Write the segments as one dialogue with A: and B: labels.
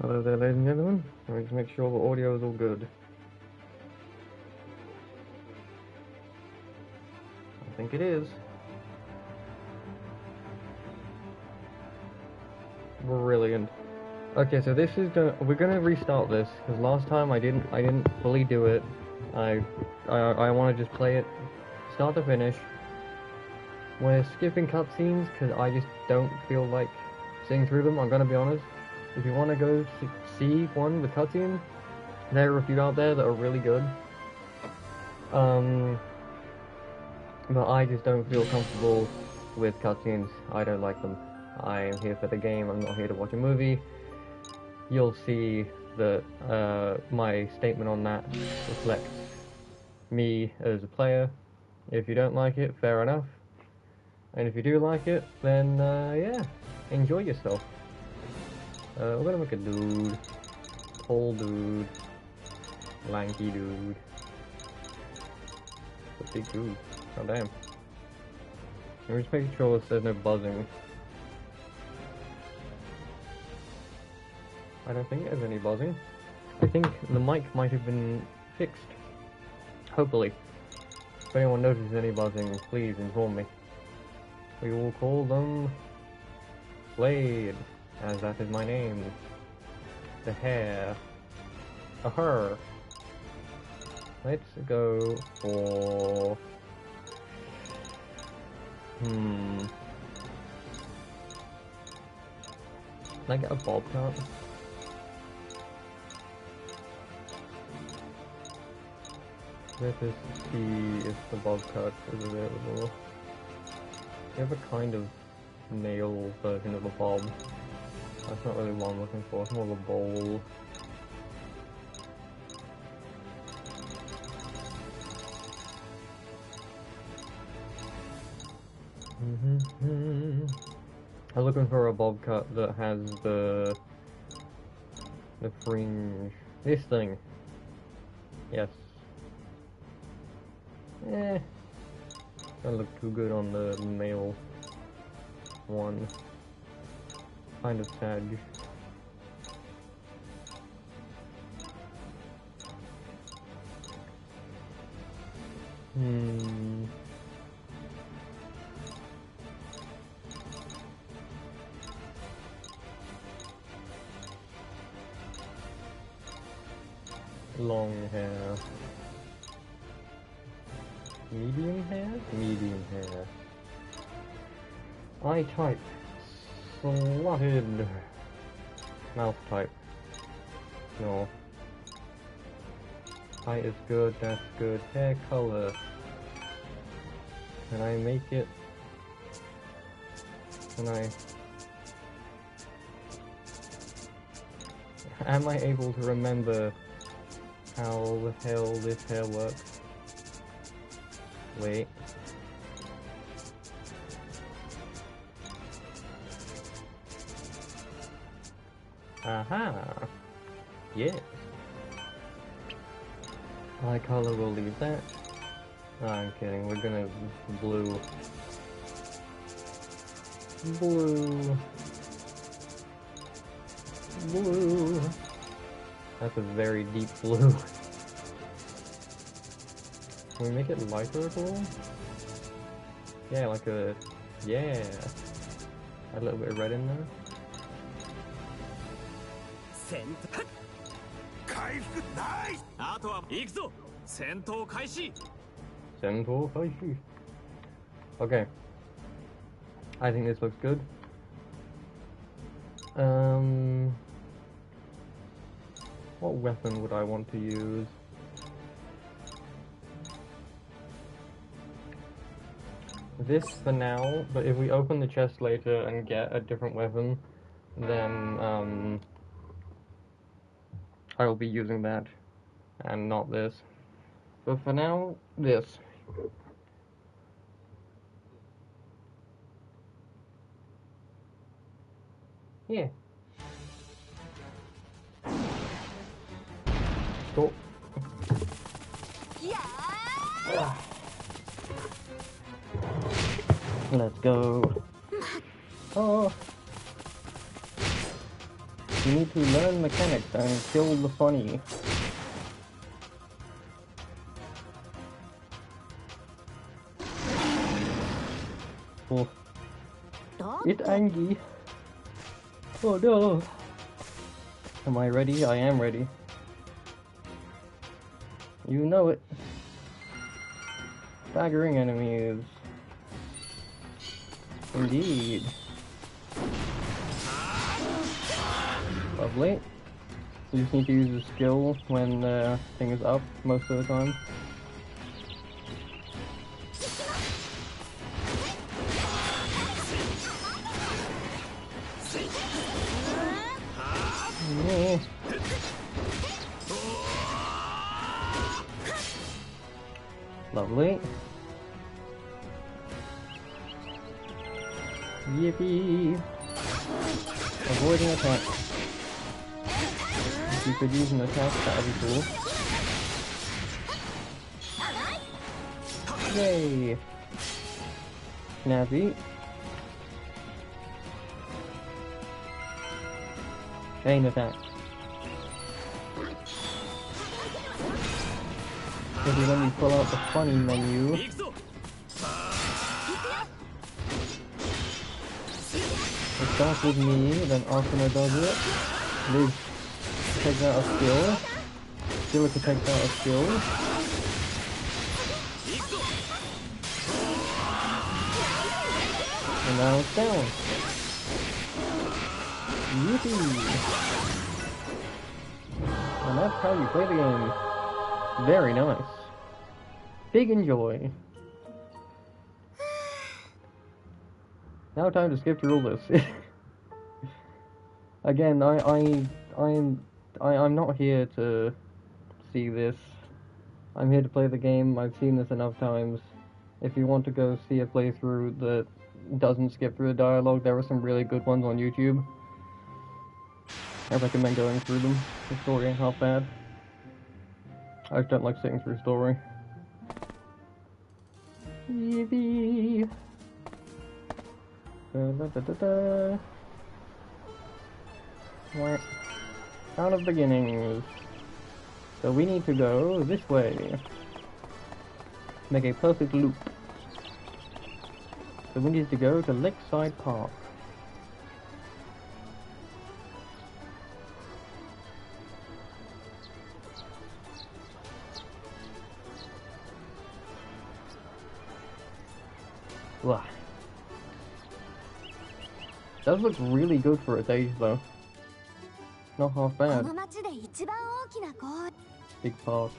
A: Hello there, ladies and gentlemen. Let me just make sure the audio is all good. I think it is. Brilliant. Okay, so this is we're gonna restart this because last time I didn't fully do it. I want to just play it start to finish. We're skipping cutscenes because I just don't feel like seeing through them. I'm gonna be honest. If you want to go see one with cutscenes, there are a few out there that are really good. But I just don't feel comfortable with cutscenes. I don't like them. I am here for the game. I'm not here to watch a movie. You'll see that my statement on that reflects me as a player. If you don't like it, fair enough. And if you do like it, then yeah, enjoy yourself. We're gonna make a dude, tall dude, lanky dude, a big dude. Oh damn! I'm just making sure there's no buzzing. I don't think there's any buzzing. I think the mic might have been fixed. Hopefully. If anyone notices any buzzing, please inform me. We will call them Blade, as that is my name. The hair. A her. Let's go for... Can I get a bob cut? Let us see if the bob cut is available. We have a kind of nail version of a bob. That's not really what I'm looking for, it's more of a bowl. I'm looking for a bob cut that has the fringe. This thing. Yes. Doesn't look too good on the male one. Kind of sad. Long hair. Medium hair? Medium hair. Eye type. Slotted. Mouth type. No. Eye is good, that's good. Hair color. Can I make it? Can I... Am I able to remember how the hell this hair works? Wait. Aha! Yes. Eye color, we'll leave that. Oh, I'm kidding, we're gonna blue. Blue. Blue. That's a very deep blue. Can we make it lighter at all? Yeah, like a... yeah. Add a little bit of red in there. Okay. I think this looks good. What weapon would I want to use? This for now, but if we open the chest later and get a different weapon, then I will be using that and not this. But for now, this. Yeah. Go. Yeah. Let's go. Oh. You need to learn mechanics and kill the funny. Oh. It's Angie. Oh no. Am I ready? I am ready. You know it. Staggering enemies. Indeed. Lovely. You just need to use the skill when the thing is up most of the time. Yeah. Lovely. Yippee! Avoiding attack. If you could use an attack, that would be cool. Yay! Snazzy. Chain attack. If you let me pull out the funny menu. It starts with me, then Asuna does it. Liz takes out a skill. Silica takes out a skill. And now it's down. Yippee! And that's how you play the game. Very nice. Big enjoy. Now time to skip through all this. Again, I'm not here to see this. I'm here to play the game. I've seen this enough times. If you want to go see a playthrough that doesn't skip through the dialogue, there are some really good ones on YouTube. I recommend going through them. The story ain't half bad. I just don't like sitting through story. Yippee! Right. Out of beginnings. So we need to go this way. Make a perfect loop. So we need to go to Lakeside Park. Wow. Does look really good for its age though. Not half bad. Big park.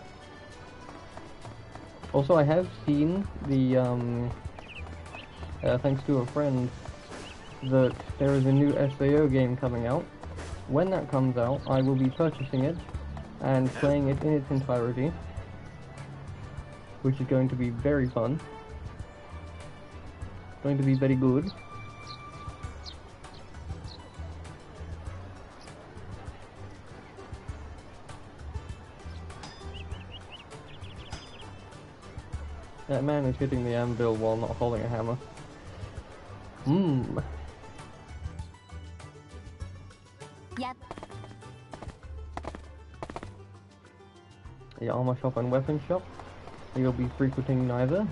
A: Also, I have seen the, thanks to a friend, that there is a new SAO game coming out. When that comes out, I will be purchasing it and playing it in its entirety, which is going to be very fun. Going to be very good. That man is hitting the anvil while not holding a hammer. Yep. The armor shop and weapon shop. You'll be frequenting neither.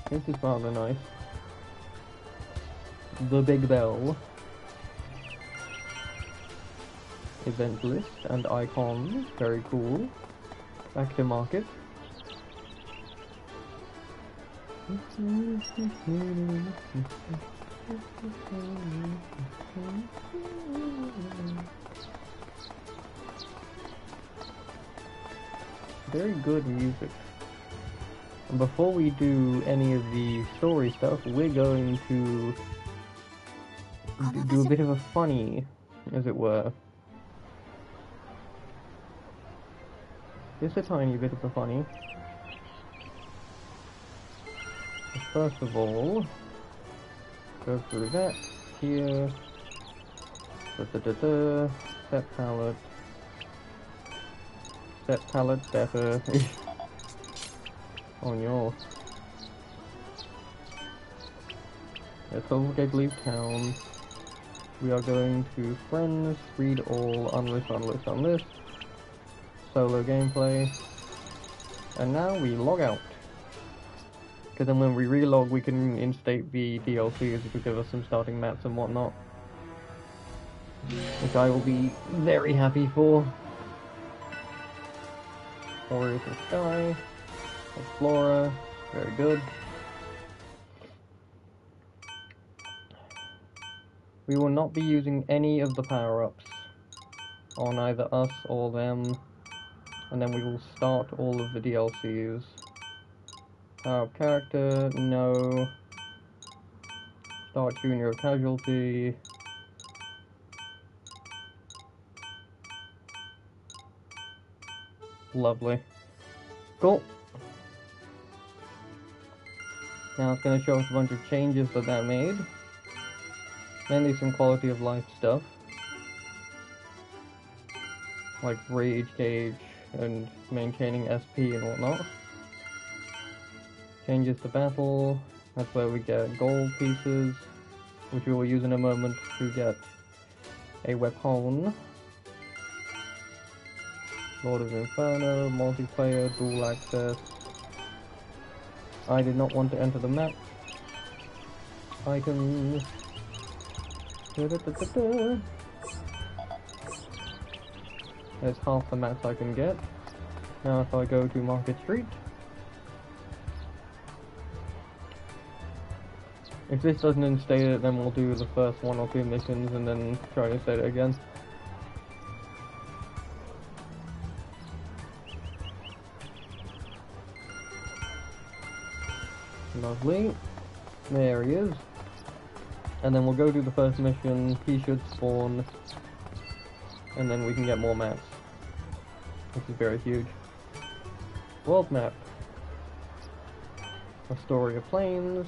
A: This is rather nice. The Big Bell. Event list and icons. Very cool. Back to market. Very good music. And before we do any of the story stuff, we're going to do a bit of a funny, as it were. Just a tiny bit of a funny. First of all, go through that here. Set palette. Set palette better. Oh no. Let's overgate leave town. We are going to friends, read all, unlist, unlist, unlist. Solo gameplay. And now we log out. Because then when we relog, we can instate the DLCs to give us some starting maps and whatnot. Which I will be very happy for. Warriors of Sky. Explorer. Very good. We will not be using any of the power-ups on either us or them. And then we will start all of the DLCs. Power up character, no. Start junior casualty. Lovely. Cool. Now it's going to show us a bunch of changes that made. Mainly some quality of life stuff. Like rage gauge and maintaining SP and whatnot. Changes to battle. That's where we get gold pieces, which we will use in a moment to get a weapon. Lord of Inferno, multiplayer, dual access. I did not want to enter the map. Items. There's half the maps I can get. Now if I go to Market Street. If this doesn't instate it, then we'll do the first 1 or 2 missions and then try to instate it again. Lovely. There he is. And then we'll go do the first mission, he should spawn, and then we can get more maps, which is very huge. World map. Astoria Plains.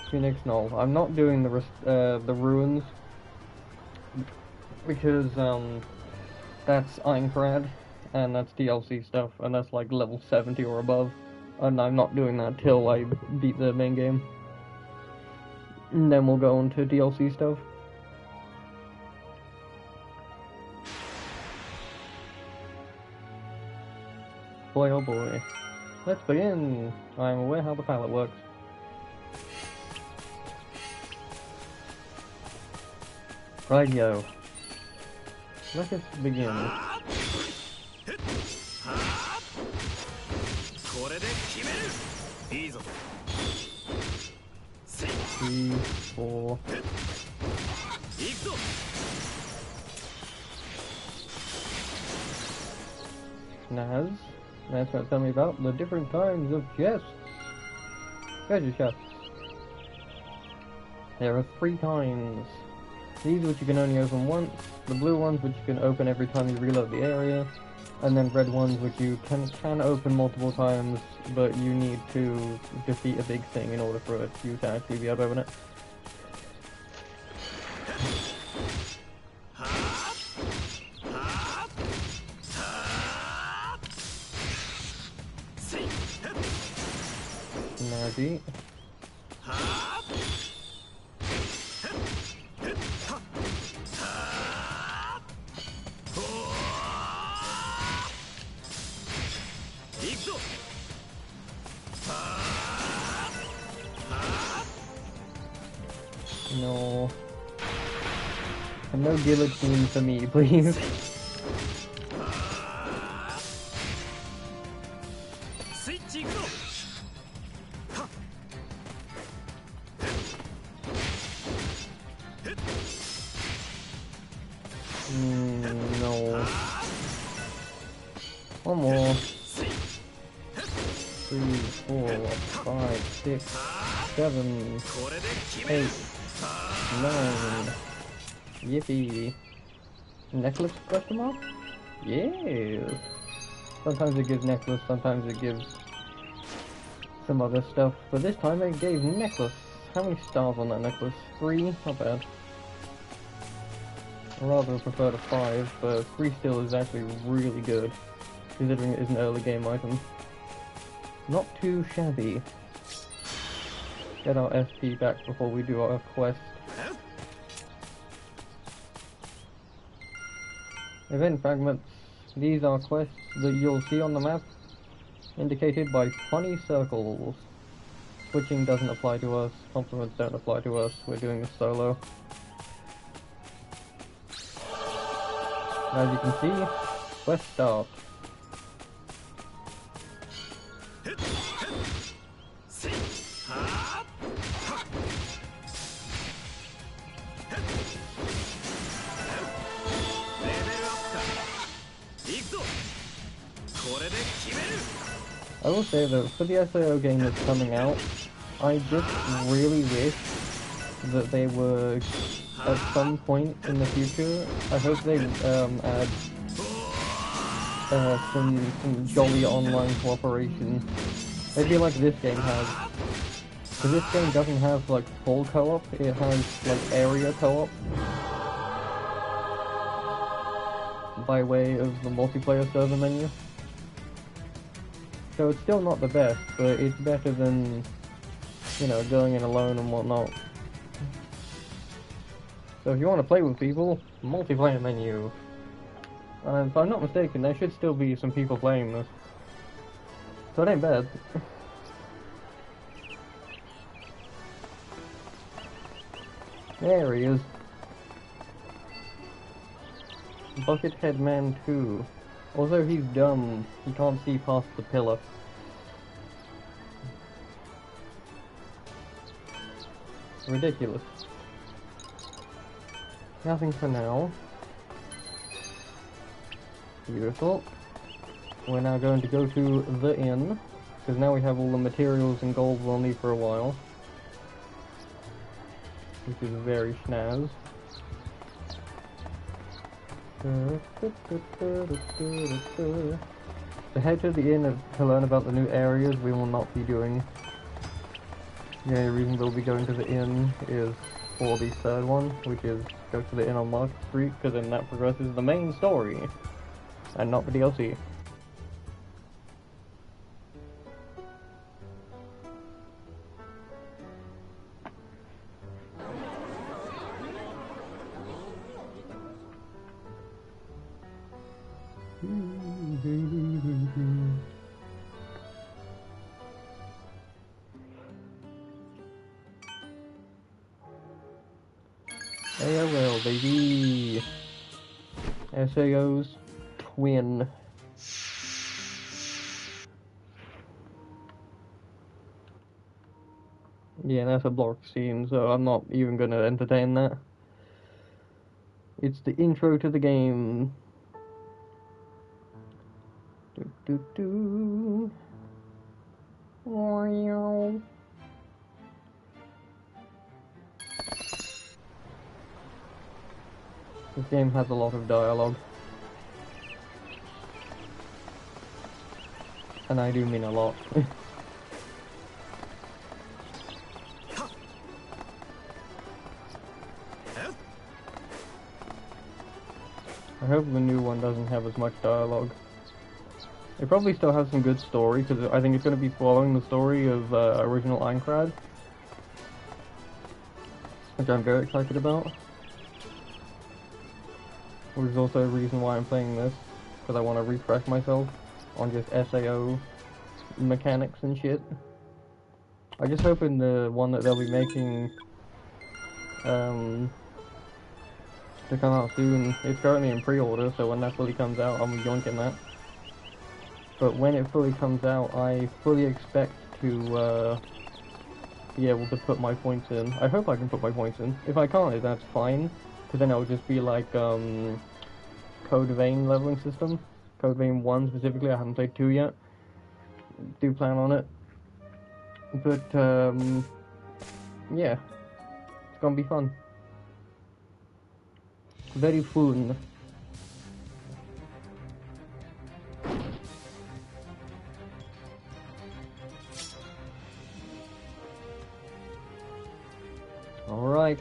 A: Phoenix Knoll. I'm not doing the ruins, because that's Aincrad, and that's DLC stuff, and that's like level 70 or above, and I'm not doing that till I beat the main game. And then we'll go into DLC stuff. Boy oh boy. Let's begin! I am aware how the palette works. Rightio. Let us begin. 3, 4. Naz, that's going to tell me about the different kinds of chests. Treasure chests. There are 3 kinds. These which you can only open once, the blue ones which you can open every time you reload the area, and then red ones which you can open multiple times, but you need to defeat a big thing in order for you to actually be able to open it. Nazi. No. And no guillotine for me, please. No. One more. 3, 4, 5, 6, 7, 8, 9. Yippee. Necklace question mark? Yes. Sometimes it gives necklace, sometimes it gives some other stuff, but this time they gave necklace. How many stars on that necklace? 3? Not bad. I rather prefer to 5, but 3 still is actually really good, considering it is an early game item. Not too shabby. Get our SP back before we do our quest. Event fragments. These are quests that you'll see on the map, indicated by funny circles. Switching doesn't apply to us, compliments don't apply to us, we're doing this solo. As you can see, quest start. I will say that for the SAO game that's coming out, I just really wish that they would, at some point in the future, I hope they add some jolly online cooperation. Maybe like this game has. Because this game doesn't have like full co-op, it has like area co-op. By way of the multiplayer server menu. So it's still not the best, but it's better than, you know, going in alone and whatnot. So if you want to play with people, multiplayer menu. If I'm not mistaken, there should still be some people playing this. So it ain't bad. There he is. Buckethead Man 2. Although he's dumb, he can't see past the pillar. Ridiculous. Nothing for now. Beautiful. We're now going to go to the inn, because now we have all the materials and gold we'll need for a while. Which is very snaz. To head to the inn to learn about the new areas we will not be doing. The only reason we'll be going to the inn is for the third one, which is go to the inn on Market Street, because then that progresses the main story, and not the DLC. AOL, baby. SAO's twin. Yeah, that's a blocked scene, so I'm not even gonna entertain that. It's the intro to the game. Wow. This game has a lot of dialogue. And I do mean a lot. I hope the new one doesn't have as much dialogue. It probably still has some good story, because I think it's going to be following the story of original Aincrad, which I'm very excited about. Which is also a reason why I'm playing this, because I want to refresh myself on just SAO mechanics and shit. I just hope in the one that they'll be making to come out soon. It's currently in pre-order, so when that fully comes out, I'll be yoinking that. But when it fully comes out, I fully expect to be able to put my points in. I hope I can put my points in. If I can't, that's fine, because then it'll just be like Code Vein leveling system. Code Vein 1 specifically, I haven't played 2 yet. Do plan on it. But yeah, it's gonna be fun. Very fun. Alright.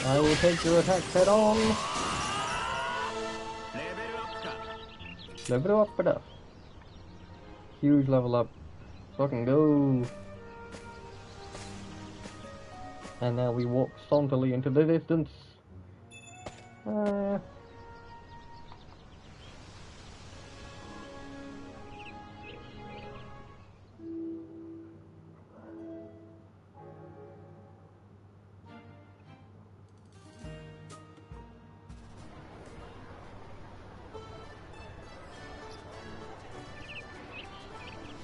A: I will take your attack head on. Level up enough. Huge level up. Fucking go. And now we walk sauntily into the distance.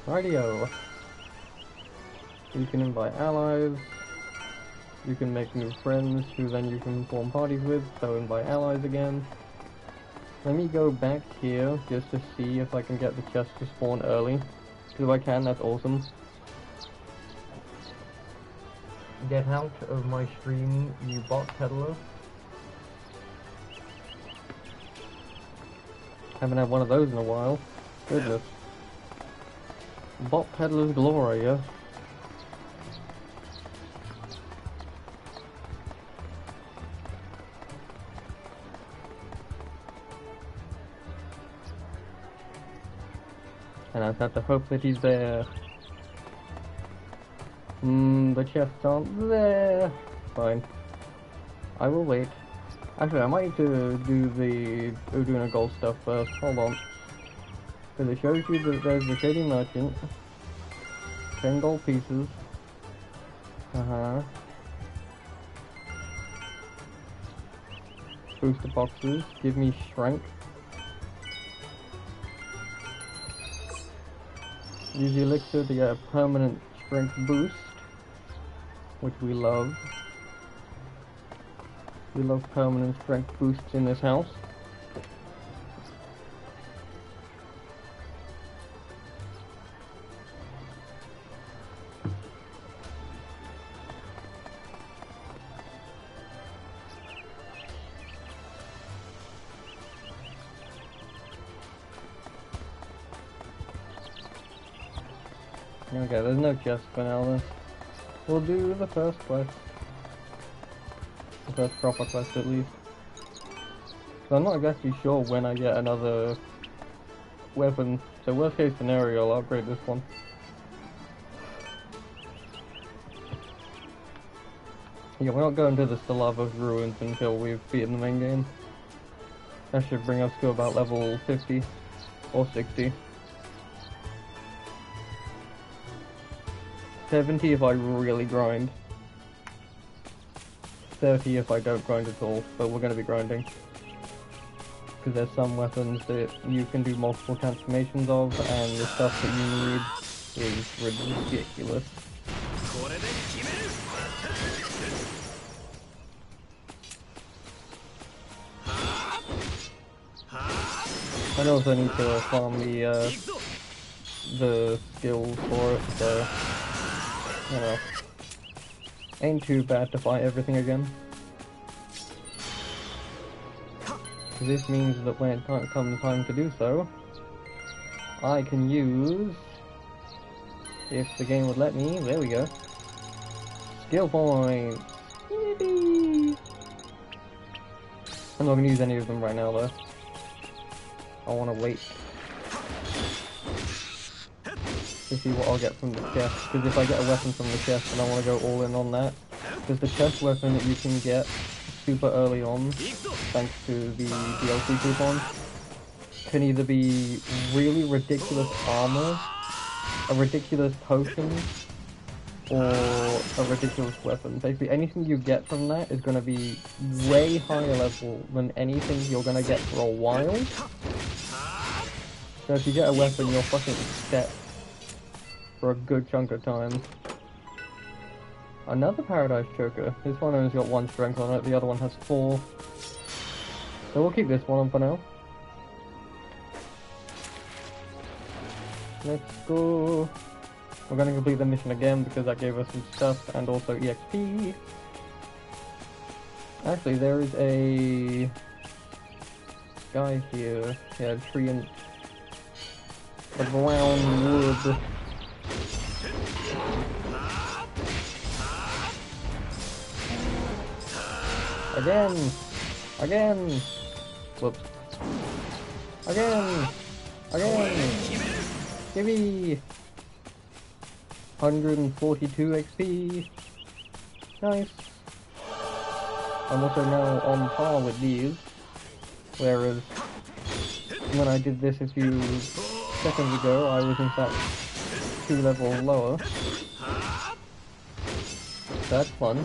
A: Radio. You can invite allies. You can make new friends who then you can form parties with, so invite allies again. Let me go back here just to see if I can get the chest to spawn early. Because if I can, that's awesome. Get out of my stream, you bot peddler. Haven't had one of those in a while. Goodness. Bot peddler's glory, yes. And I just have to hope that he's there. The chests aren't there. Fine. I will wait. Actually, I might need to do the Uduna Gold stuff first. Hold on. Because it shows you that there's the Shady Merchant. 10 gold pieces. Booster boxes. Give me strength. Use the elixir to get a permanent strength boost, which we love. We love permanent strength boosts in this house. Okay, there's no chest for now then. We'll do the first quest. The first proper quest at least. So I'm not exactly sure when I get another weapon. So worst case scenario, I'll upgrade this one. Yeah, we're not going to the Stalava's Ruins until we've beaten the main game. That should bring us to about level 50 or 60. 70 if I really grind. 30 if I don't grind at all, but we're going to be grinding. Because there's some weapons that you can do multiple transformations of, and the stuff that you need is ridiculous. I also need to farm the skills for it, so you know, ain't too bad to fight everything again. This means that when it comes time to do so, I can use, if the game would let me, there we go, skill points. Yippee! I'm not going to use any of them right now though. I want to wait to see what I'll get from the chest, because if I get a weapon from the chest, then I want to go all in on that. Because the chest weapon that you can get super early on, thanks to the DLC coupon, can either be really ridiculous armor, a ridiculous potion, or a ridiculous weapon. Basically anything you get from that is going to be way higher level than anything you're going to get for a while. So if you get a weapon, you're fucking set for a good chunk of time. Another Paradise Choker. This one only's got 1 strength on it, the other one has 4. So we'll keep this one on for now. Let's go. We're gonna complete the mission again because that gave us some stuff and also EXP. Actually, there is a guy here. Yeah, Treant. The brown wood. Again! Again! Whoops. Again! Again! Gimme! 142 XP. Nice. I'm also now on par with these, whereas when I did this a few seconds ago, I was in fact 2 levels lower. That's fun.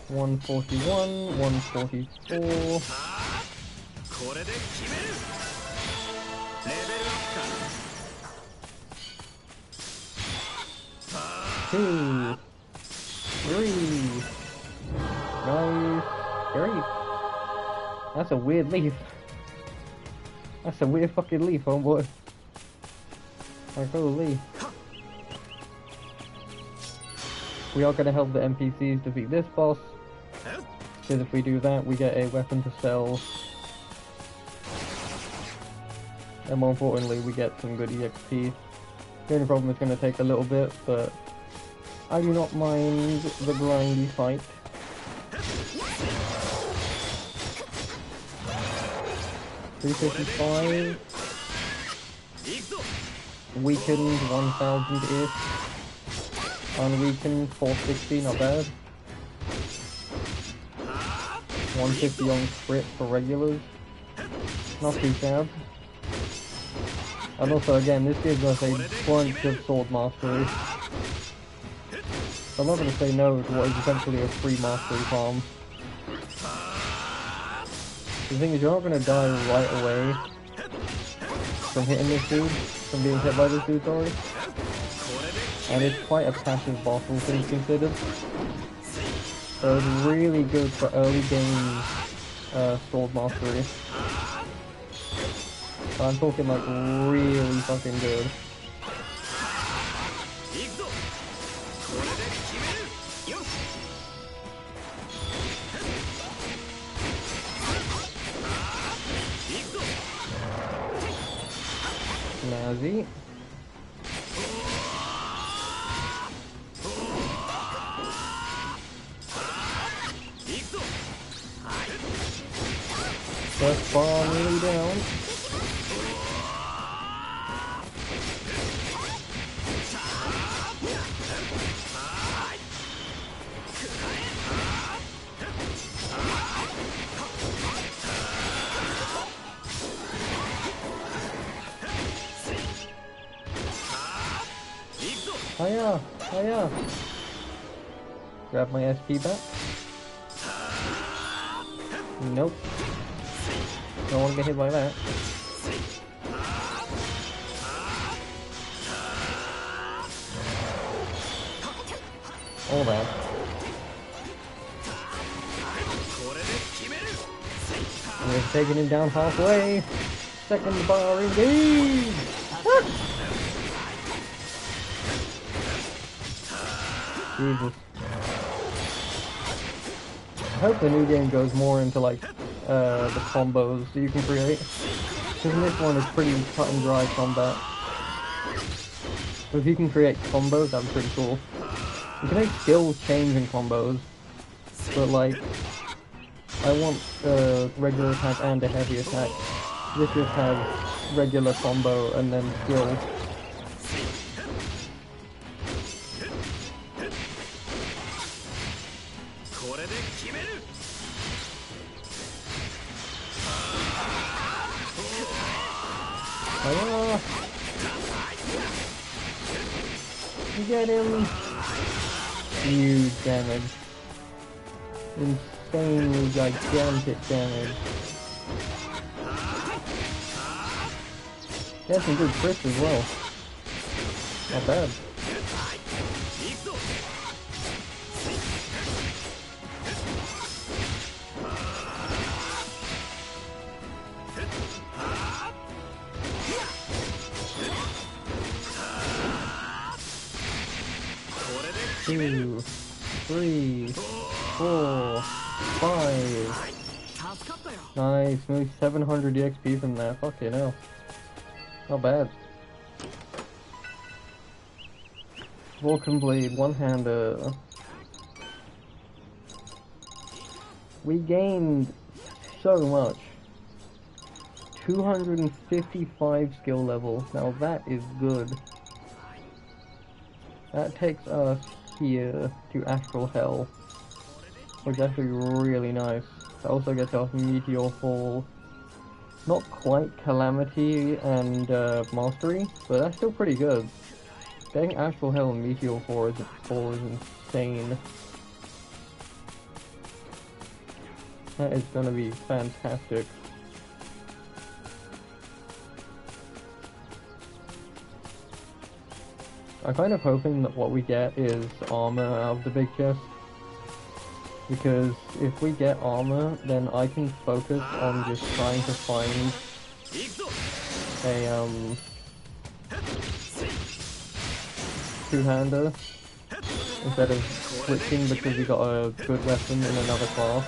A: 141, 144. Two, three, nice, great. That's a weird leaf. That's a weird fucking leaf, homeboy. Like, holy. We are gonna help the NPCs defeat this boss, because if we do that, we get a weapon to sell. And more importantly, we get some good EXP. The only problem is going to take a little bit, but I do not mind the grindy fight. $355. Weakened 1000-ish. Unweakened 460, not bad. 150 on crit for regulars. Not too bad. And also again, this gives us a bunch of sword mastery. So I'm not going to say no to what is essentially a free mastery farm. The thing is, you're not going to die right away from hitting this dude, from being hit by this dude, sorry. And it's quite a passive boss, all things considered. So it's really good for early game sword mastery. I'm talking like really fucking good. Nazi. Let's fall really down. Hiya! Hiya! Grab my SP back. Nope. Don't want to get hit by that. Oh man. We're taking him down halfway. Second bar engage! Jesus. I hope the new game goes more into like the combos that you can create. Because in this one it's pretty cut and dry combat. But if you can create combos, that'd be pretty cool. You can make skill changing combos, but like, I want regular attack and a heavy attack. This just has regular combo and then skill. Get him! Huge damage. Insanely gigantic damage. He has some good crits as well. Not bad. Two, three, 4, 5. Nice, nearly 700 EXP from there. Fuck you know. Not bad. Vulcan Blade, one-hander. We gained so much. 255 skill level. Now that is good. That takes us here to Astral Hell, which is actually really nice. That also gets us Meteor Fall. Not quite Calamity and Mastery, but that's still pretty good. Getting Astral Hell and Meteor Fall is insane. That is gonna be fantastic. I'm kind of hoping that what we get is armor out of the big chest. Because if we get armor, then I can focus on just trying to find a two-hander instead of switching because we got a good weapon in another class,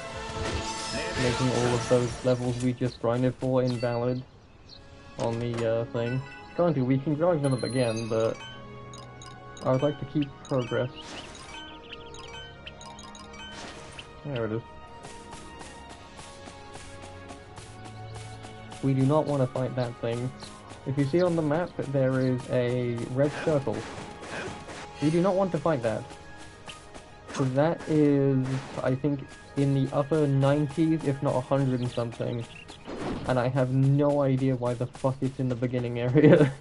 A: making all of those levels we just grinded for invalid on the thing. Granted, we can grind them up again, but I would like to keep progress. There it is. We do not want to fight that thing. If you see on the map, there is a red circle. We do not want to fight that. So that is, I think, in the upper 90s, if not 100 and something. And I have no idea why the fuck it's in the beginning area.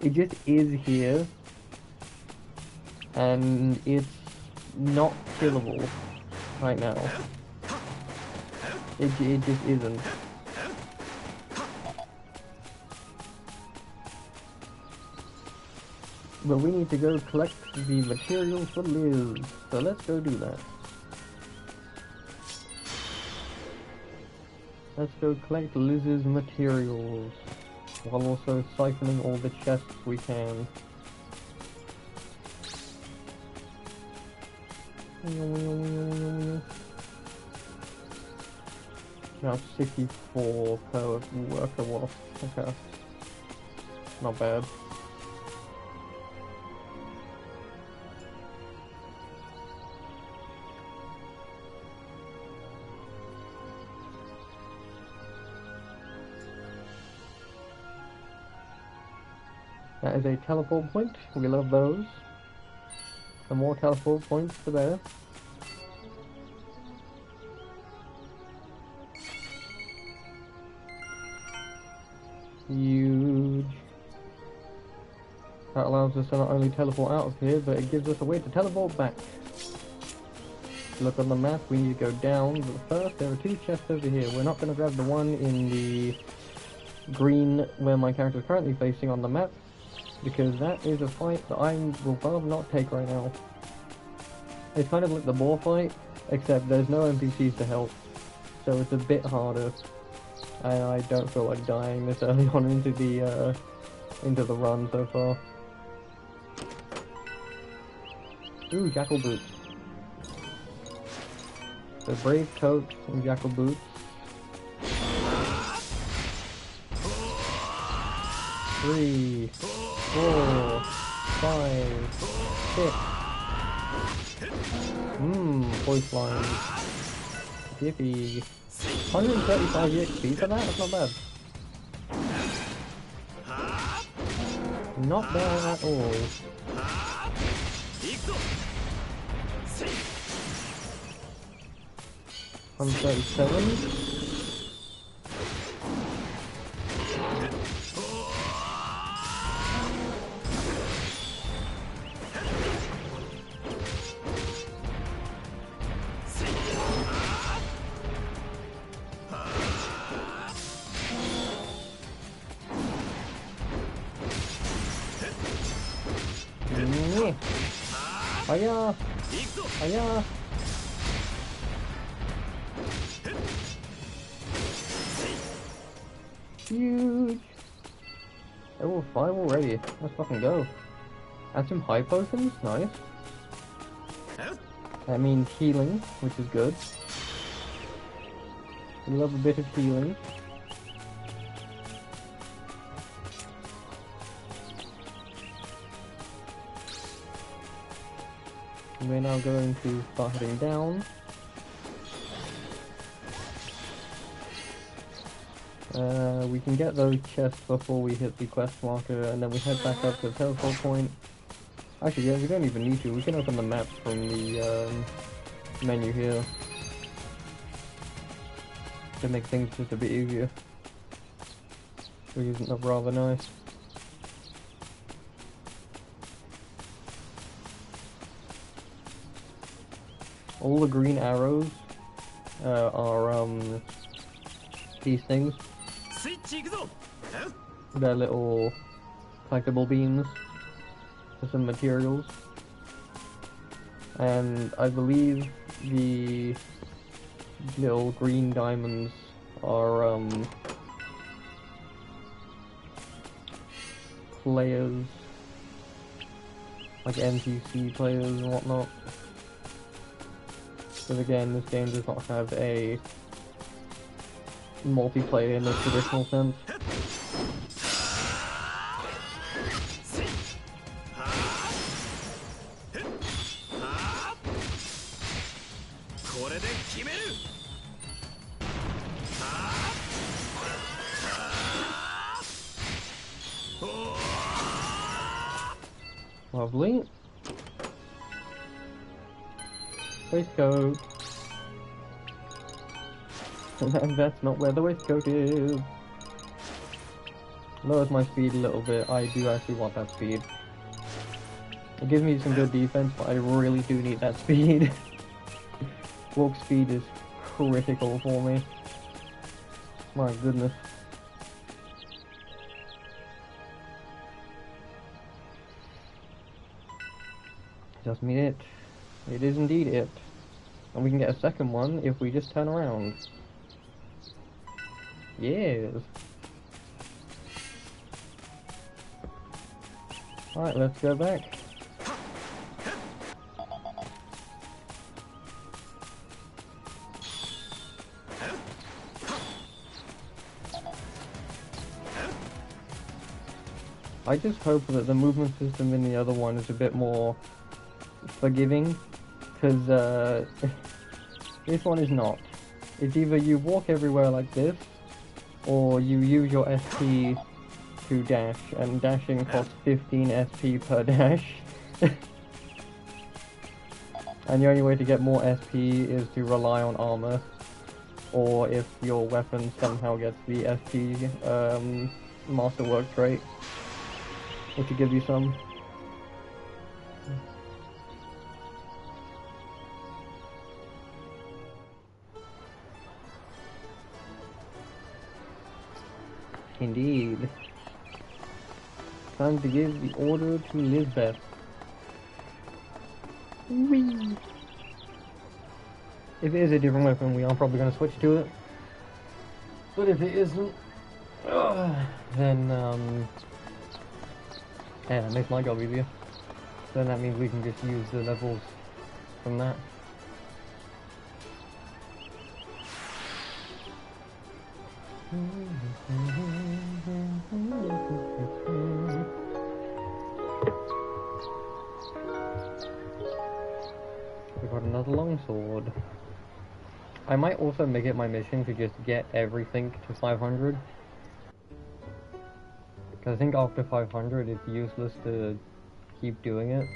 A: It just is here. And it's not killable right now. It just isn't. But we need to go collect the materials for Liz, so let's go do that. Let's go collect Liz's materials, while also siphoning all the chests we can. Now 64 per worker wasp. Okay. Not bad. That is a teleport point. We love those. The more teleport points, the better. Huge. That allows us to not only teleport out of here, but it gives us a way to teleport back. Look on the map, we need to go down, but first there are two chests over here. We're not going to grab the one in the green where my character is currently facing on the map, because that is a fight that I will rather not take right now. It's kind of like the boar fight, except there's no NPCs to help, so it's a bit harder. And I don't feel like dying this early on into the run so far. Ooh, Jackal Boots. So Brave Coat and Jackal Boots. 3, 4, 5, 6. Voice lines. Yippee. 135 EXP for that? That's not bad. Not bad at all. I'm 37. Hiya! Hiya! Huge! Level 5 already. Let's fucking go. Add some high potions, nice. That means healing, which is good. We love a bit of healing. We're now going to start heading down. We can get those chests before we hit the quest marker, and then we head back up to the teleport point. Actually, yeah, we don't even need to. We can open the map from the menu here to make things just a bit easier, which isn't rather nice. All the green arrows are these things. They're little collectible beams for some materials. And I believe the little green diamonds are players, like NPC players and whatnot. But again, this game does not have a multiplayer in the traditional sense. Lovely. Waistcoat. That's not where the waistcoat is. Lowers my speed a little bit. I do actually want that speed. It gives me some good defense, but I really do need that speed. Walk speed is critical for me. My goodness. Just mean it. It is indeed it. And we can get a second one if we just turn around. Yes. Alright, let's go back. I just hope that the movement system in the other one is a bit more forgiving, because this one is not. It's either you walk everywhere like this, or you use your SP to dash, and dashing costs 15 SP per dash. And the only way to get more SP is to rely on armor, or if your weapon somehow gets the SP masterwork trait, which will give you some. Indeed. Time to give the order to Lisbeth. Whee! If it is a different weapon, we are probably going to switch to it. But if it isn't, then, yeah, that makes my job easier. Then that means we can just use the levels from that. We got another longsword. I might also make it my mission to just get everything to 500. Because I think after 500 it's useless to keep doing it.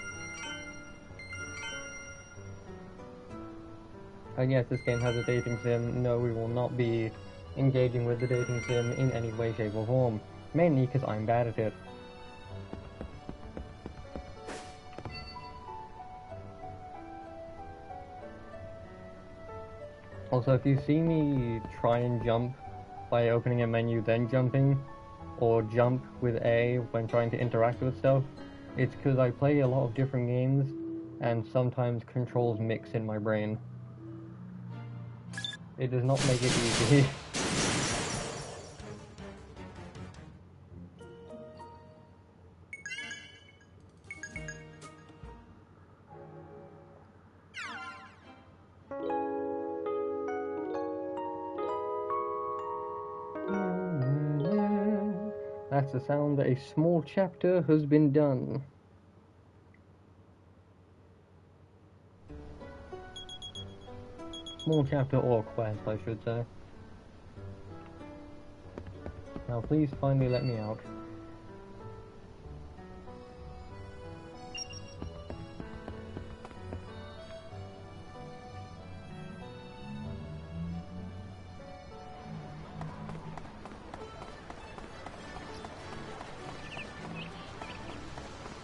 A: And yes, this game has a dating sim. No, we will not be engaging with the dating sim in any way, shape or form. Mainly because I'm bad at it. Also, if you see me try and jump by opening a menu then jumping, or jump with A when trying to interact with stuff, it's because I play a lot of different games and sometimes controls mix in my brain. It does not make it easy. That's the sound that a small chapter has been done. Small chapter or quest, I should say. Now please finally let me out.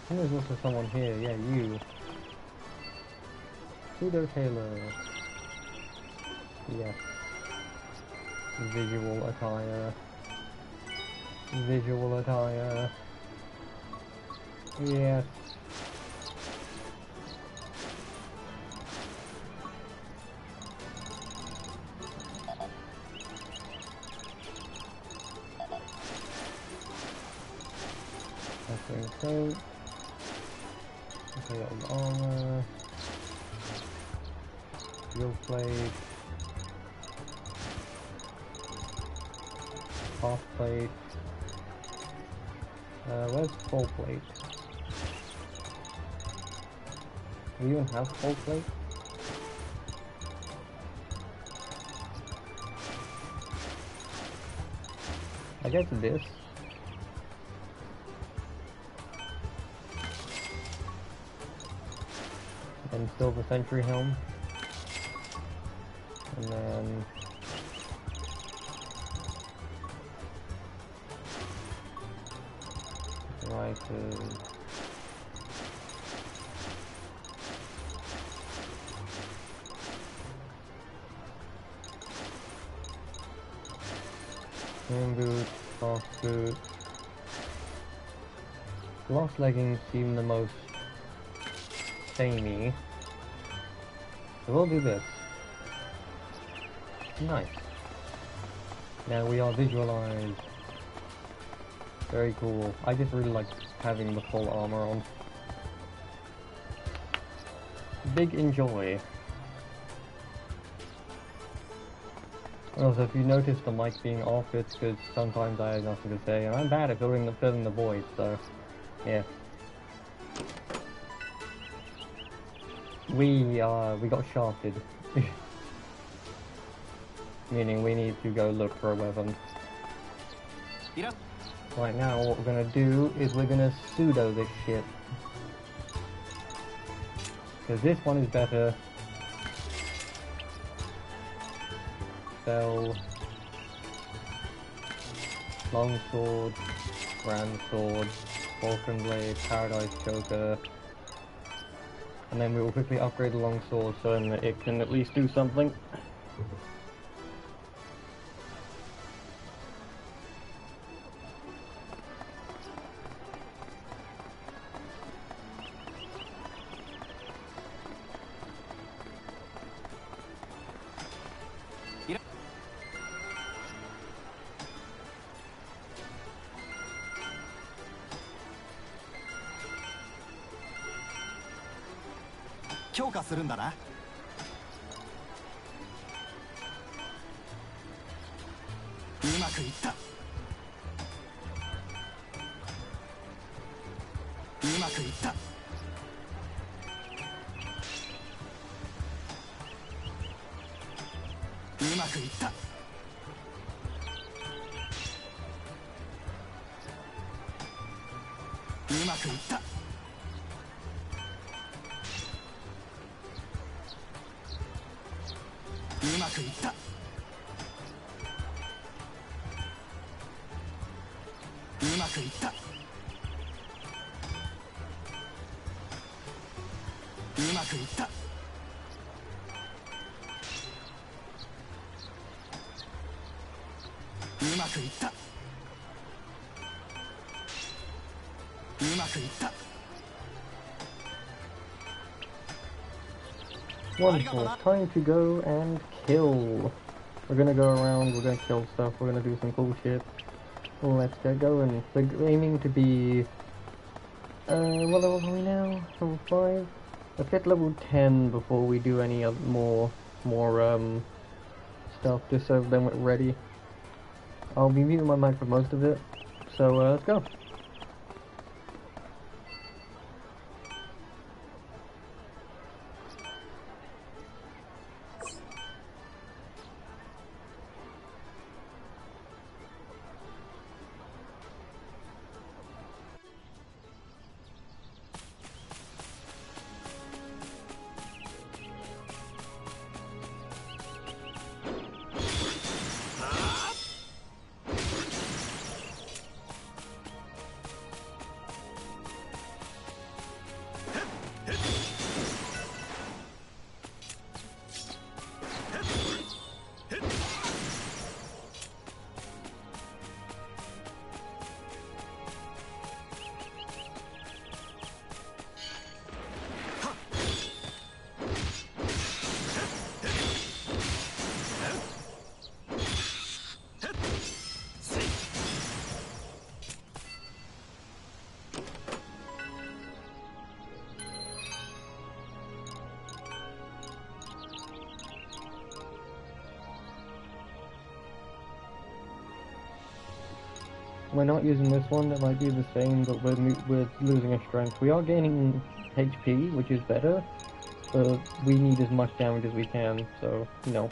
A: There's also someone here, yeah, you. Pseudo Taylor. Yes. Visual attire. Visual attire. Yes. Okay, so... Okay, got armor. Steel plate. Half plate. Where's full plate? Do you even have full plate? I guess this. And Silver Sentry helm. And then rifles. Moon boots, fast boots. Gloss leggings seem the most samey. So we'll do this. Nice. Now we are visualized. Very cool. I just really like having the full armor on. Big enjoy. Also, if you notice the mic being off, it's because sometimes I have nothing to say, and I'm bad at filling the void, so yeah. We got shafted. Meaning we need to go look for a weapon. Right now, what we're gonna do is we're gonna pseudo this shit. Because this one is better. Spell. Longsword. Grand Sword. Vulcan Blade. Paradise Choker. And then we will quickly upgrade the longsword so that it can at least do something. Wonderful. Time to go and kill. We're gonna go around, we're gonna kill stuff, we're gonna do some cool shit. Let's get going. We're aiming to be... what level are we now? Level 5? Let's get level 10 before we do any more stuff, just so then we're ready. I'll be muting my mic for most of it, So let's go. We're not using this one, that might be the same, but we're losing a strength. We are gaining HP, which is better, but we need as much damage as we can, so, no.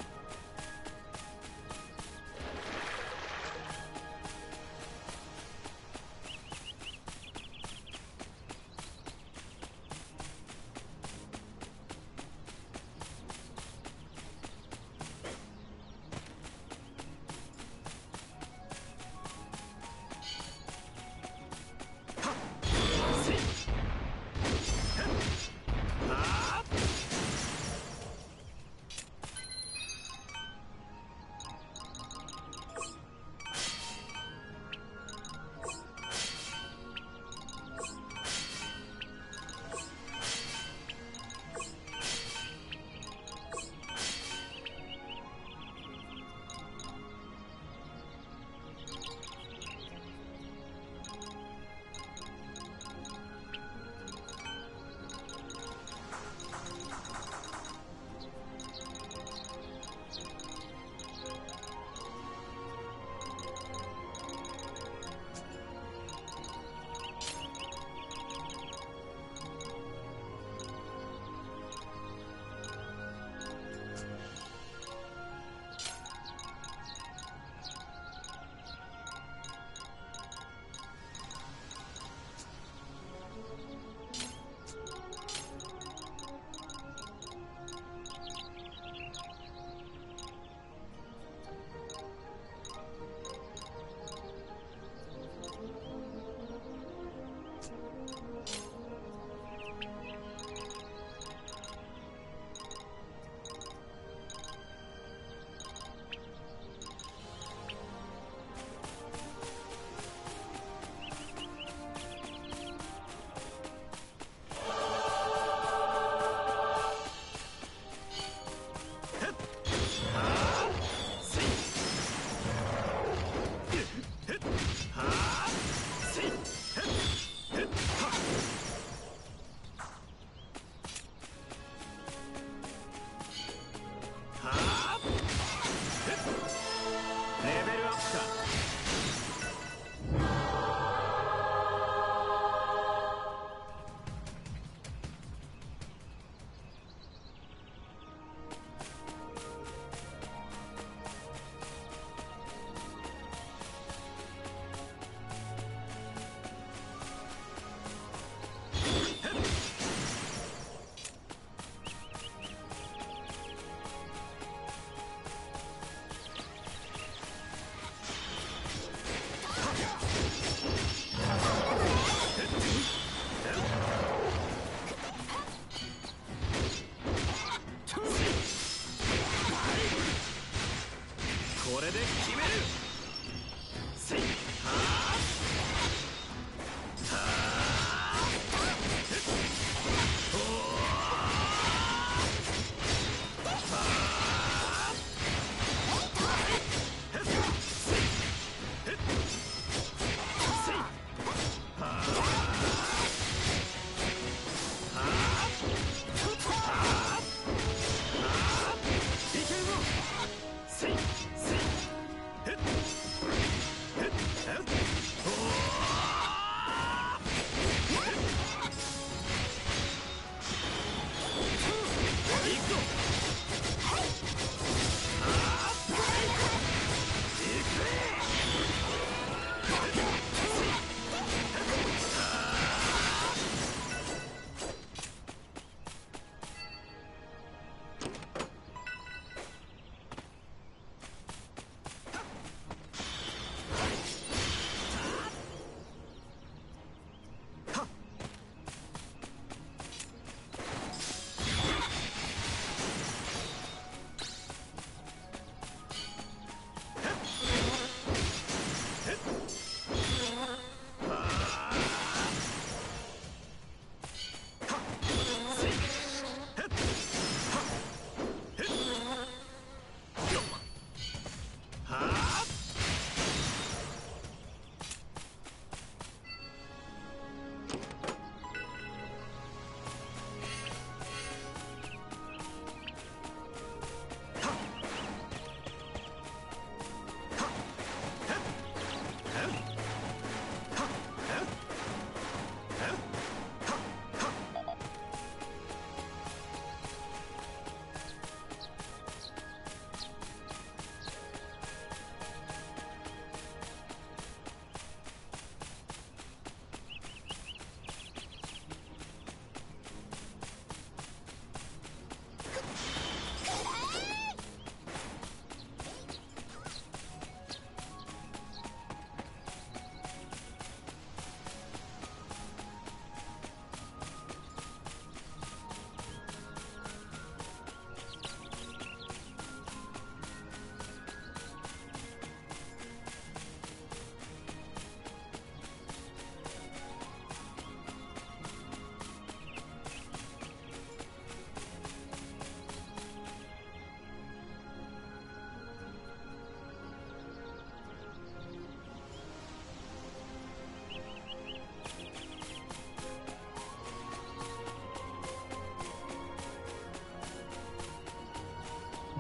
B: せいせい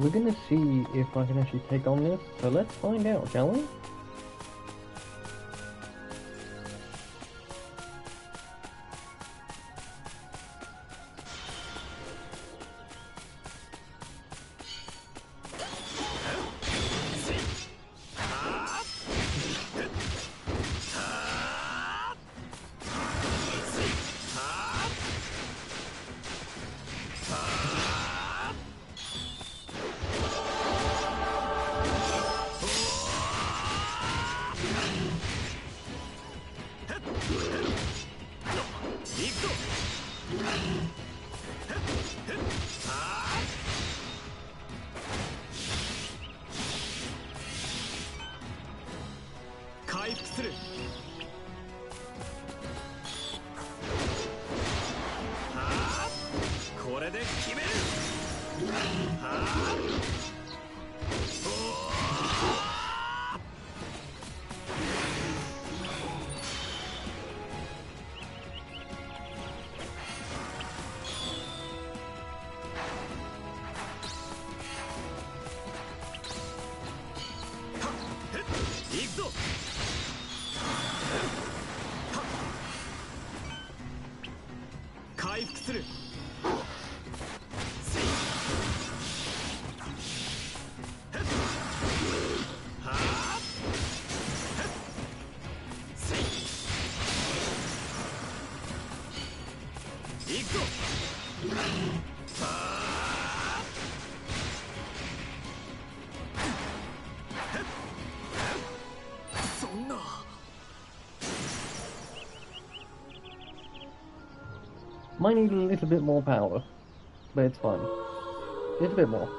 A: we're gonna see if I can actually take on this. So let's find out, shall we? Might need a little bit more power, but it's fine. Just a bit more.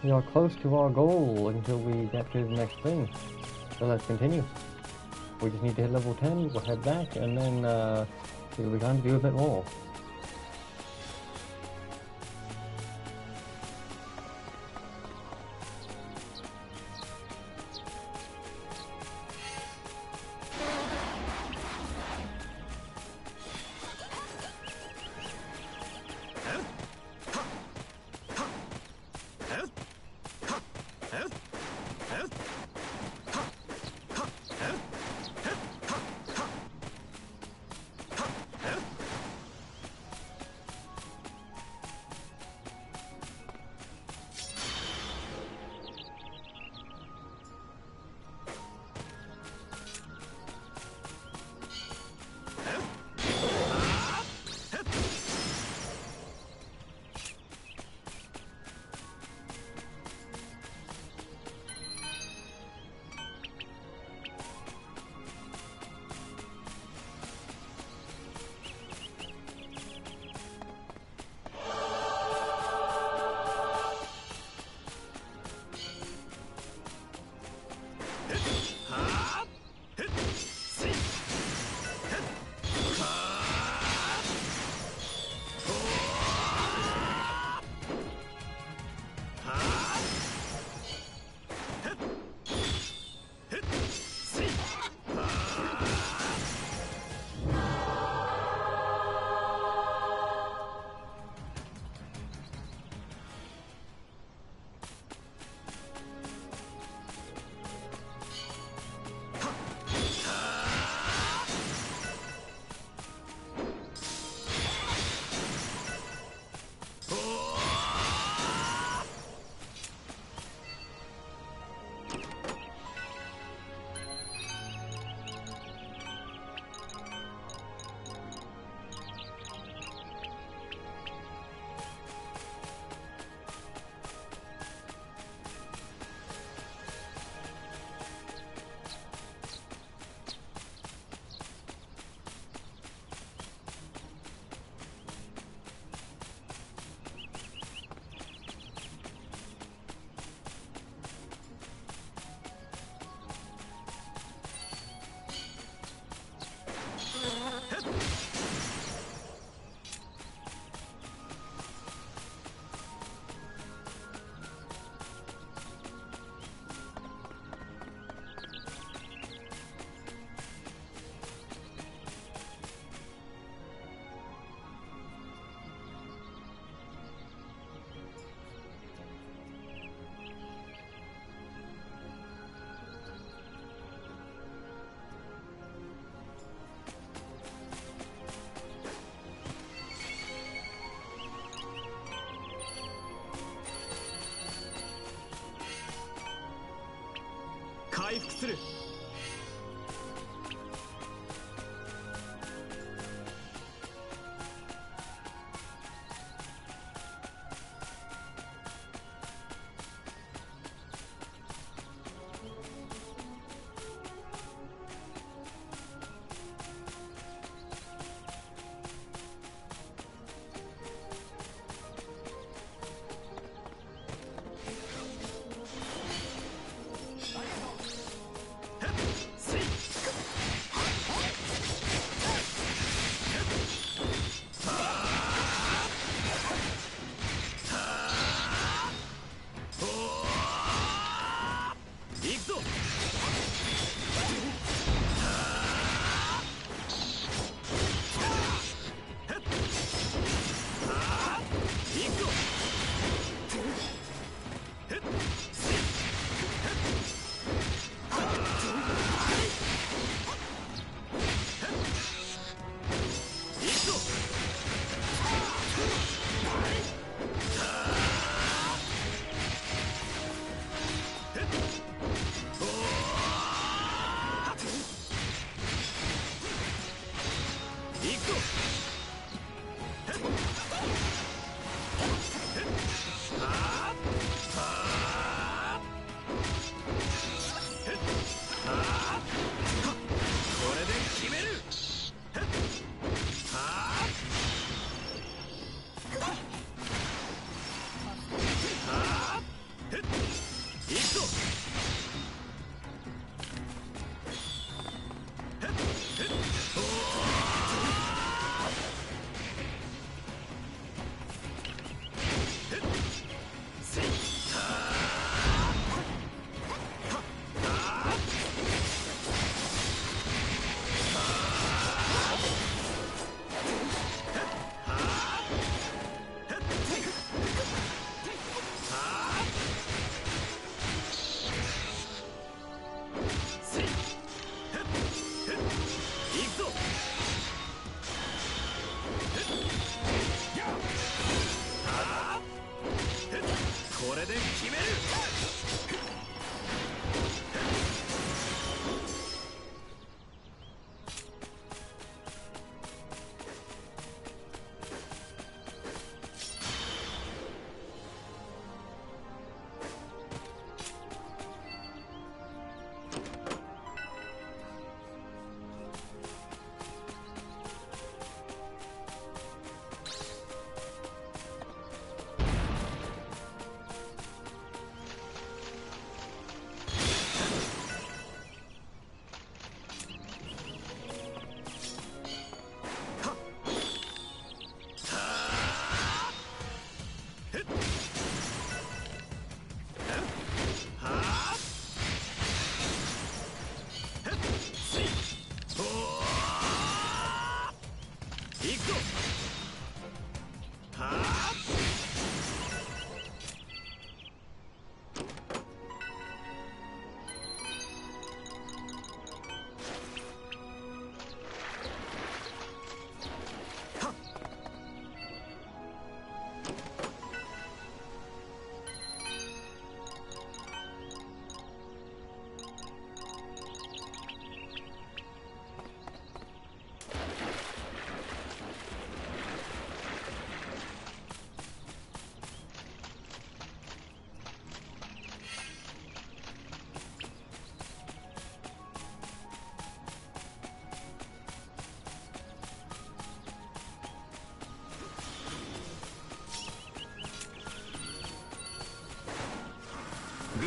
A: We are close to our goal until we get to the next thing. So let's continue. We just need to hit level 10, we'll head back, and then see what we can do a bit more.
B: 回復する。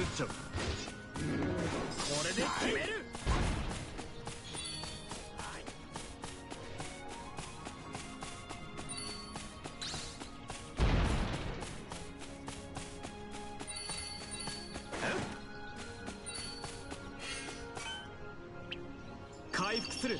B: ッジョブ。これで決める。回復する。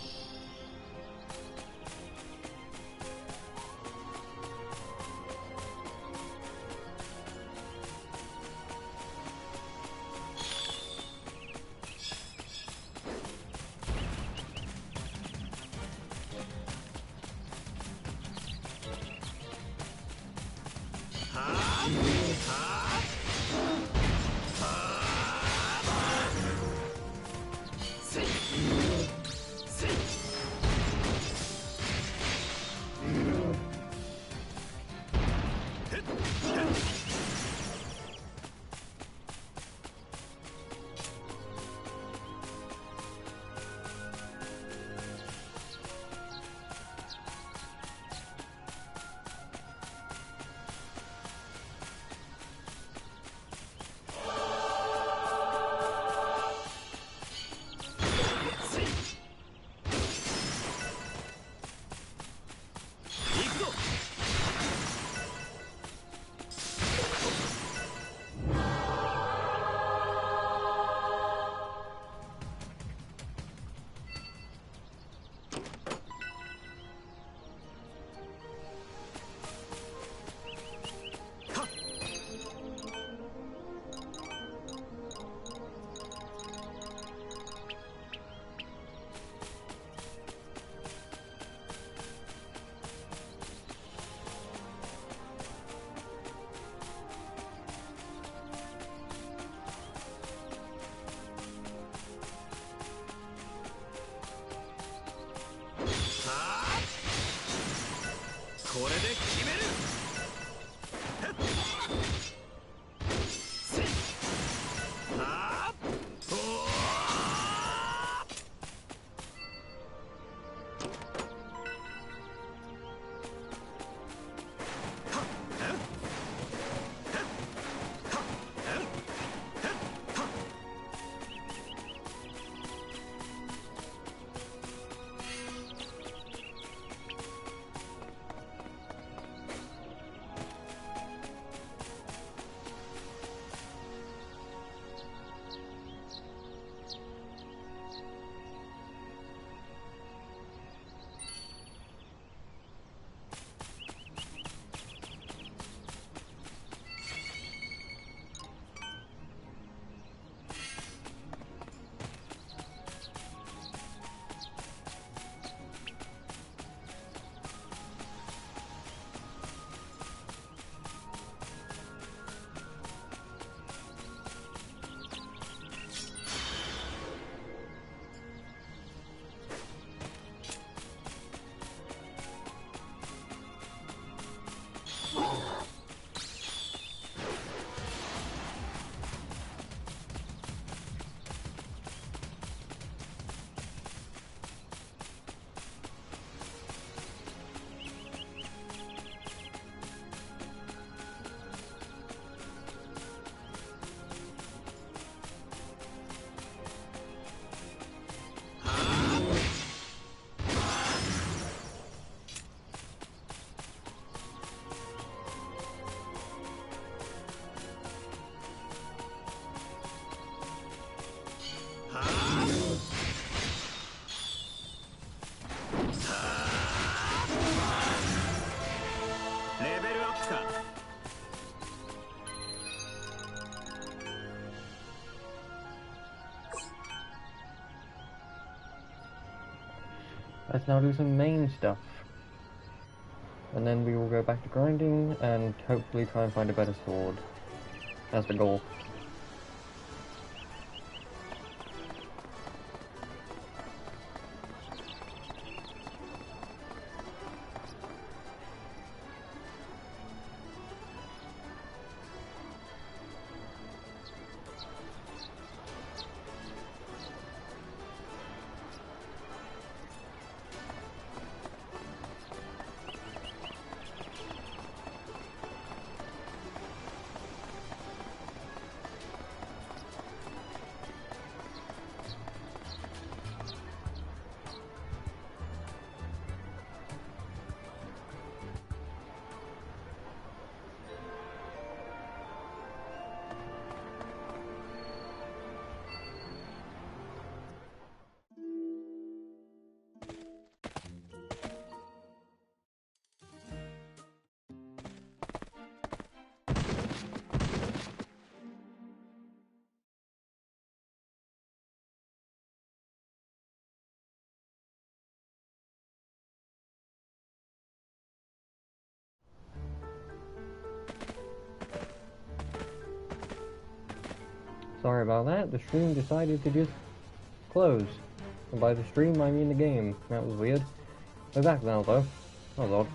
B: これで決める。レベルアップか。
A: Let's now do some main stuff. And then we will go back to grinding and hopefully try and find a better sword. That's the goal. Sorry about that, the stream decided to just close. And by the stream, I mean the game. That was weird. We're back now, though. That was odd.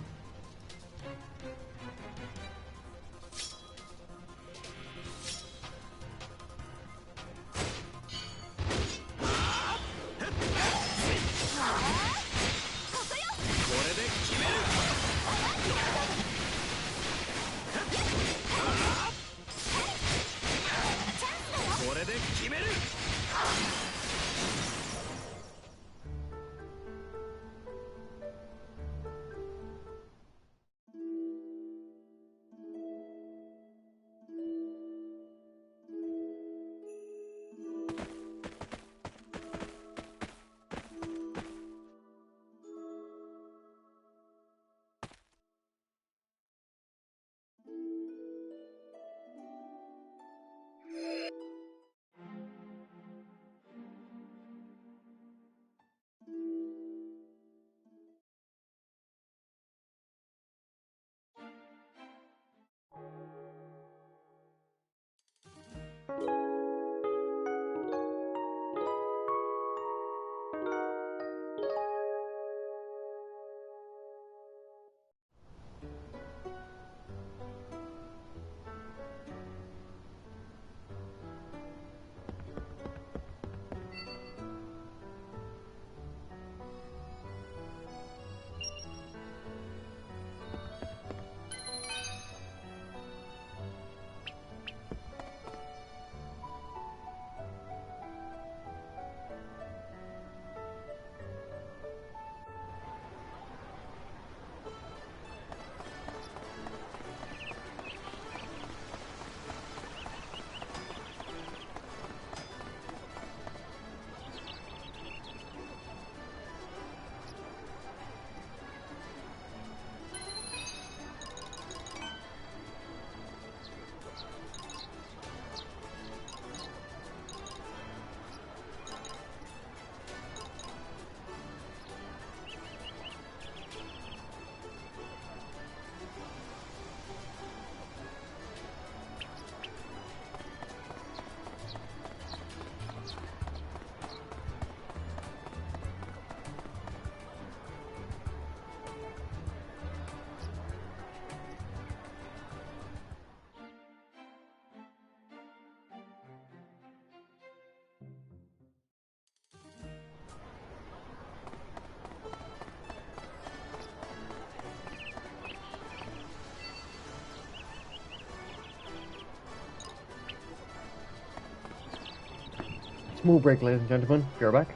A: Small break, ladies and gentlemen. Be right back.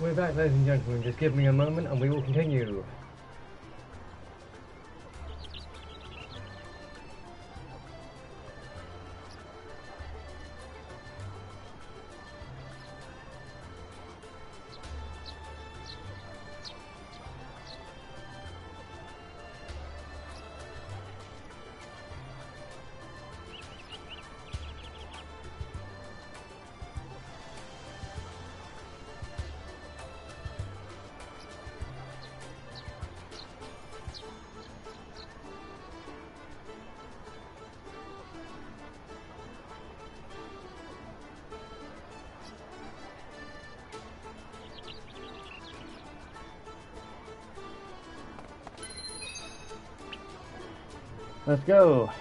A: We're back, ladies and gentlemen. Just give me a moment and we will continue. Let's go.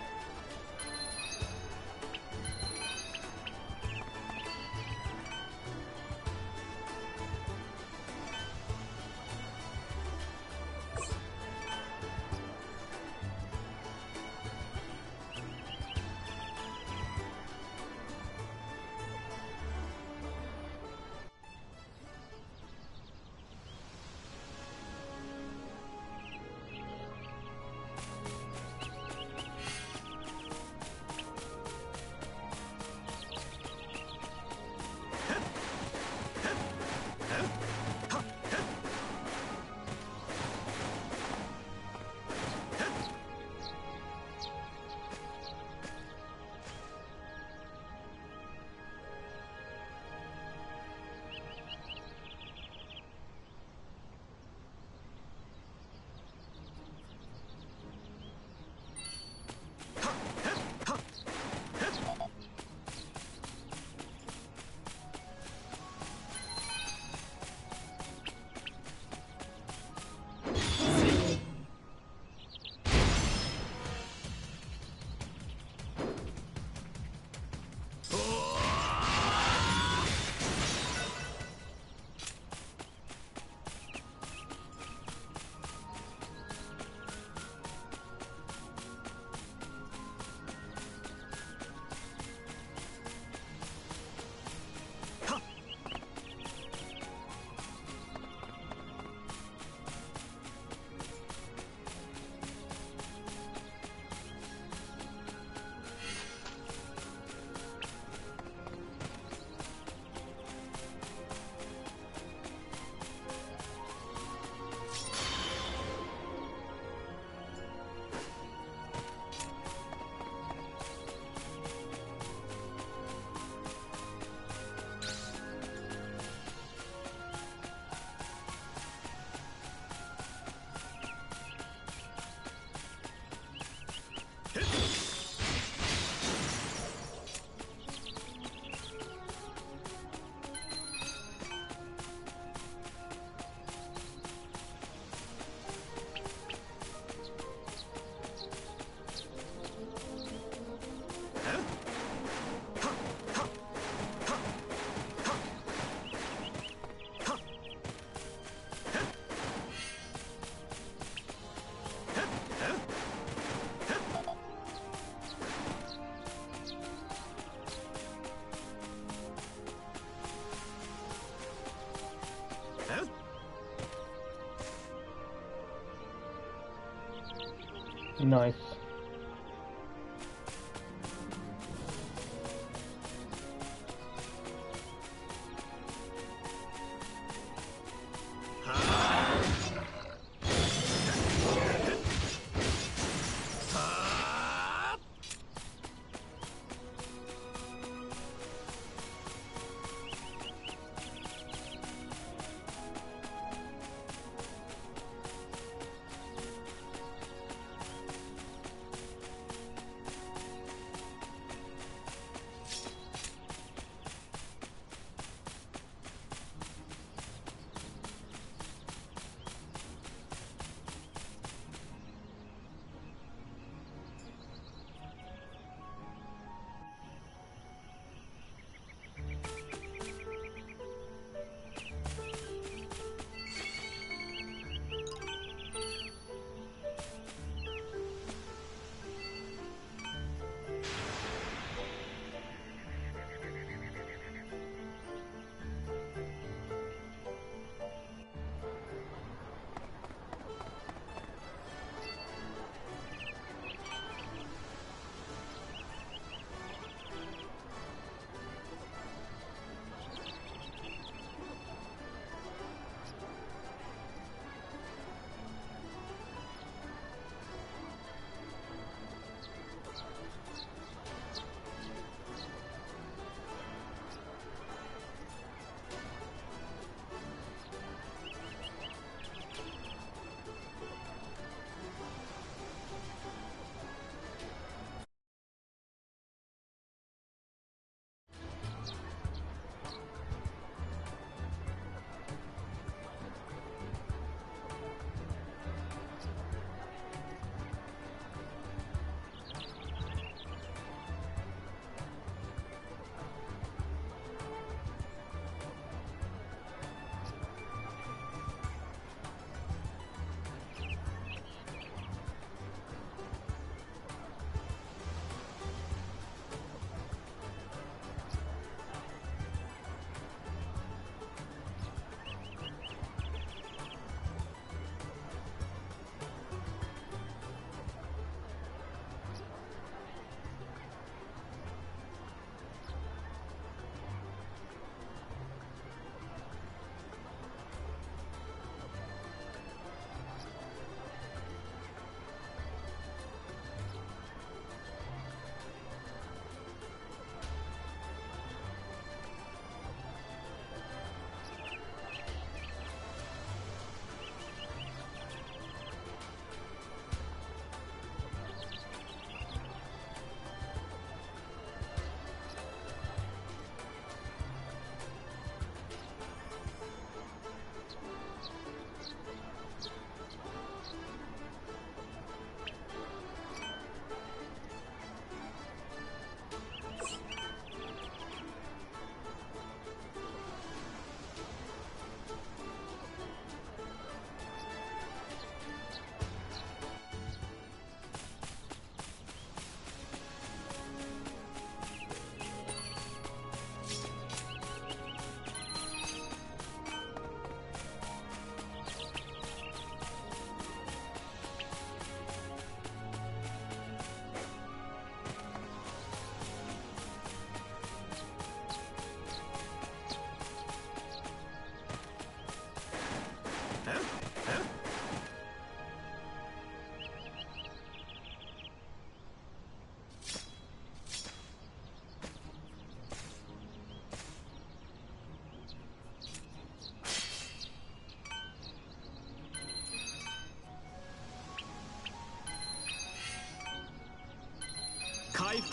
A: Nice.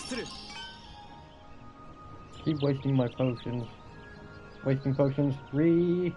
B: する。
A: Keep wasting my potions. Wasting potions. 3.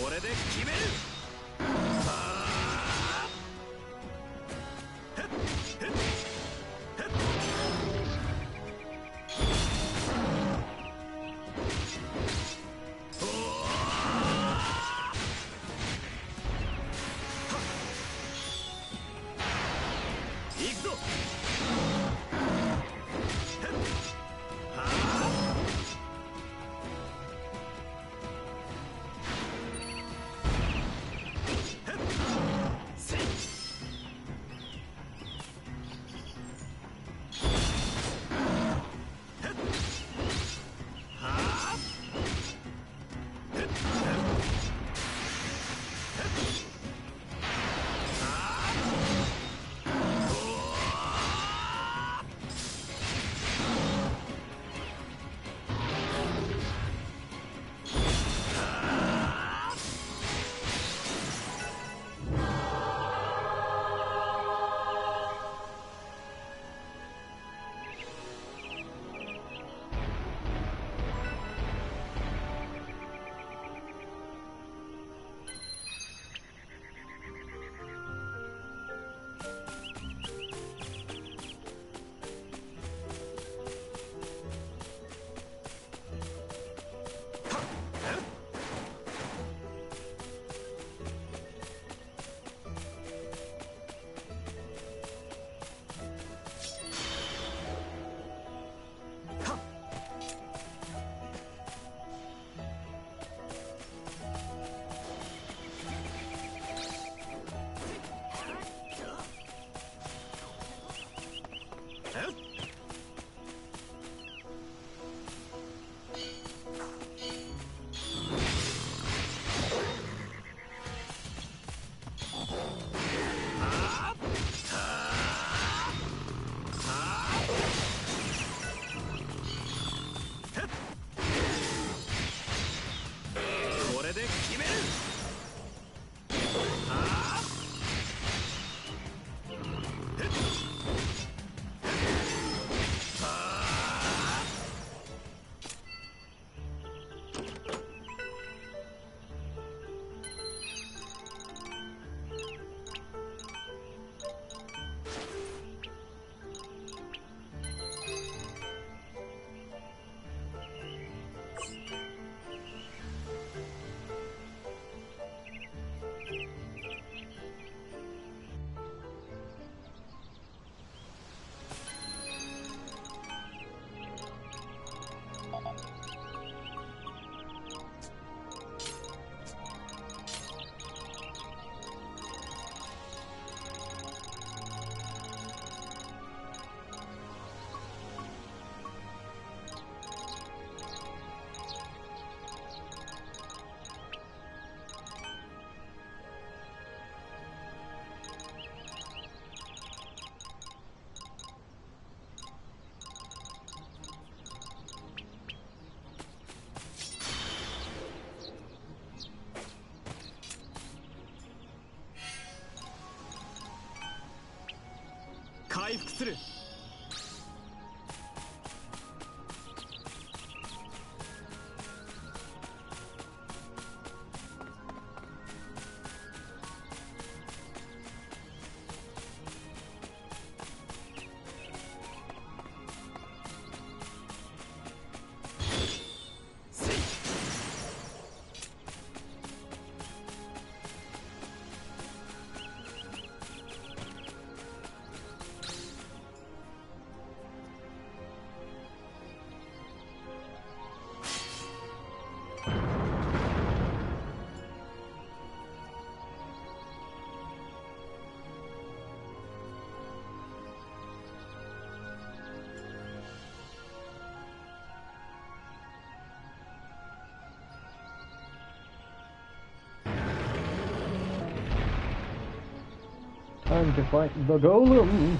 B: これで決める。行くぞ。する。
A: Time to fight the golem!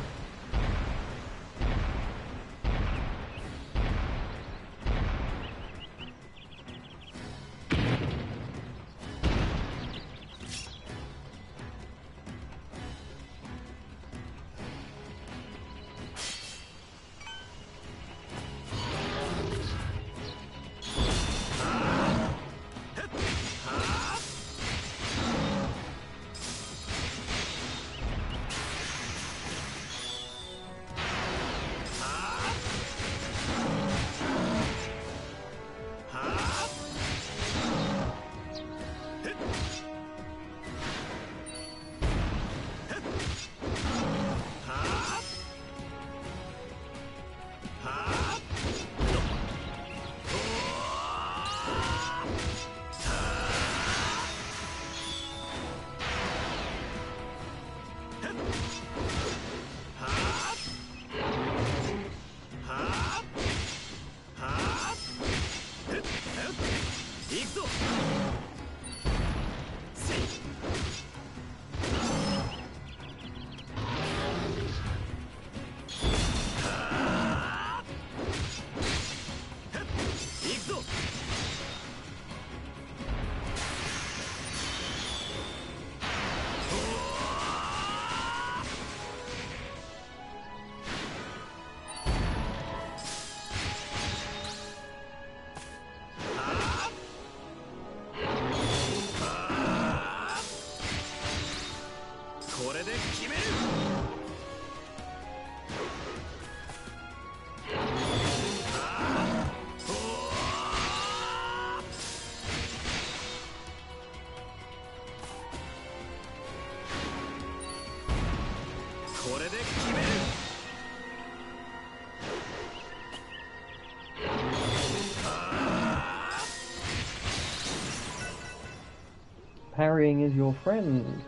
A: Parrying is your friend.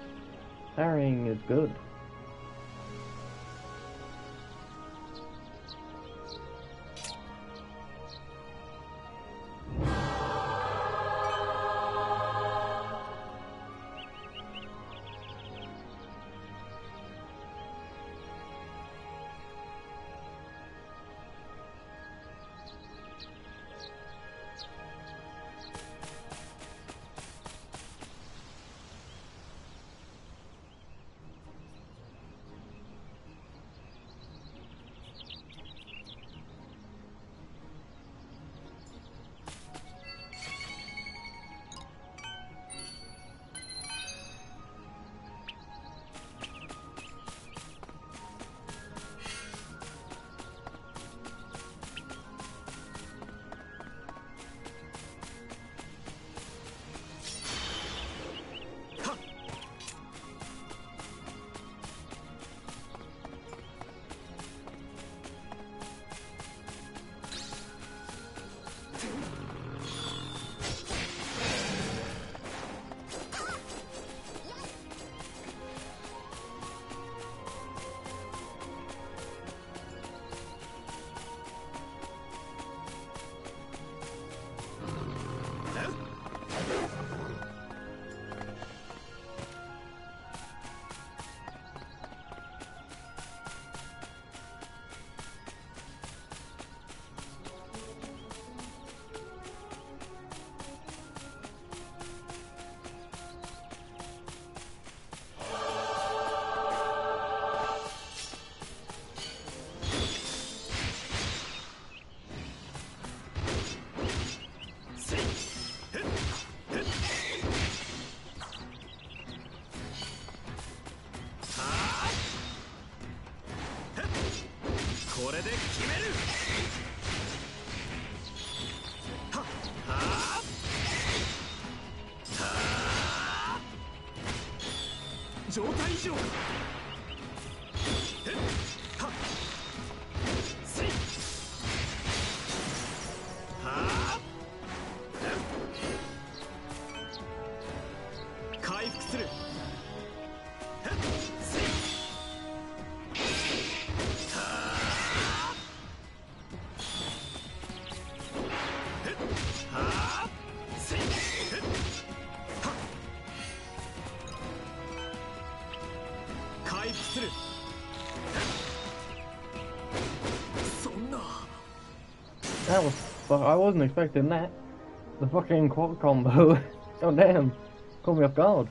A: Parrying is good.
B: 状態異常か。はっせいはあ回復する。せいはあはあせいはっ回復する。そんな
A: That was I wasn't expecting that. The fucking quad combo. Oh damn. Caught me off guard.